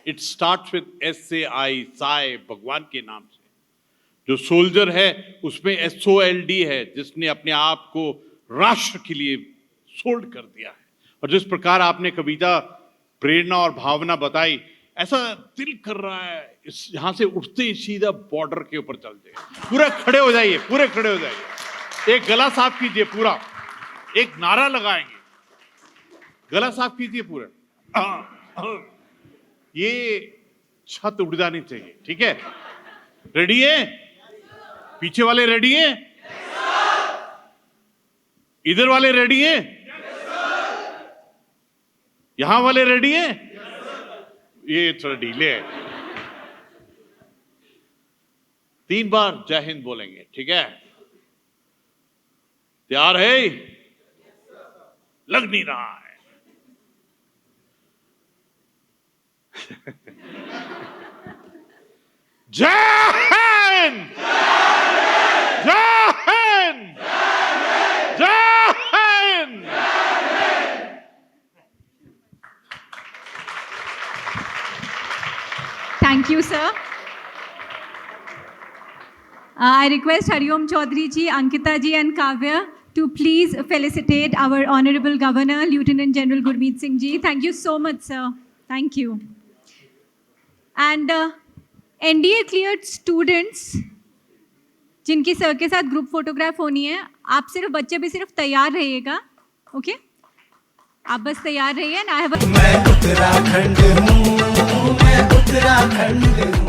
it starts with SAI, Sai, भगवान के नाम से। जो सोल्जर है उसमें SOLD है, जिसने अपने आप को राष्ट्र के लिए सोल्ड कर दिया है। और जिस प्रकार आपने कविता प्रेरणा और भावना बताई, ऐसा दिल कर रहा है इस यहाँ से उठते ही सीधा बॉर्डर के ऊपर चल जाए। पूरा खड़े हो जाइए, पूरे खड़े हो जाइए, एक गला साफ कीजिए, पूरा एक नारा लगाएंगे, गला साफ कीजिए पूरा। ये छत उड़ जानी चाहिए, ठीक है? रेडी है? पीछे वाले रेडी है? इधर वाले रेडी है? यहां वाले रेडी है? ये थोड़ा ढीले है। 3 बार जय हिंद बोलेंगे, ठीक है? तैयार है? लग नहीं रहा है। जय हिंद! जय हिंद! जय Hind! Thank you, sir. I request Hariom Chaudhary ji, Ankita ji and Kavya to please felicitate our Honorable Governor, Lieutenant General Gurmeet Singh ji. Thank you so much, sir. Thank you. And NDA cleared students जिनकी sir के साथ group photograph होनी है, आप सिर्फ बच्चे भी सिर्फ तैयार रहिएगा, ओके? आप बस तैयार रहिए। मैं उत्तराखंड हूँ, मैं उत्तराखंड हूँ।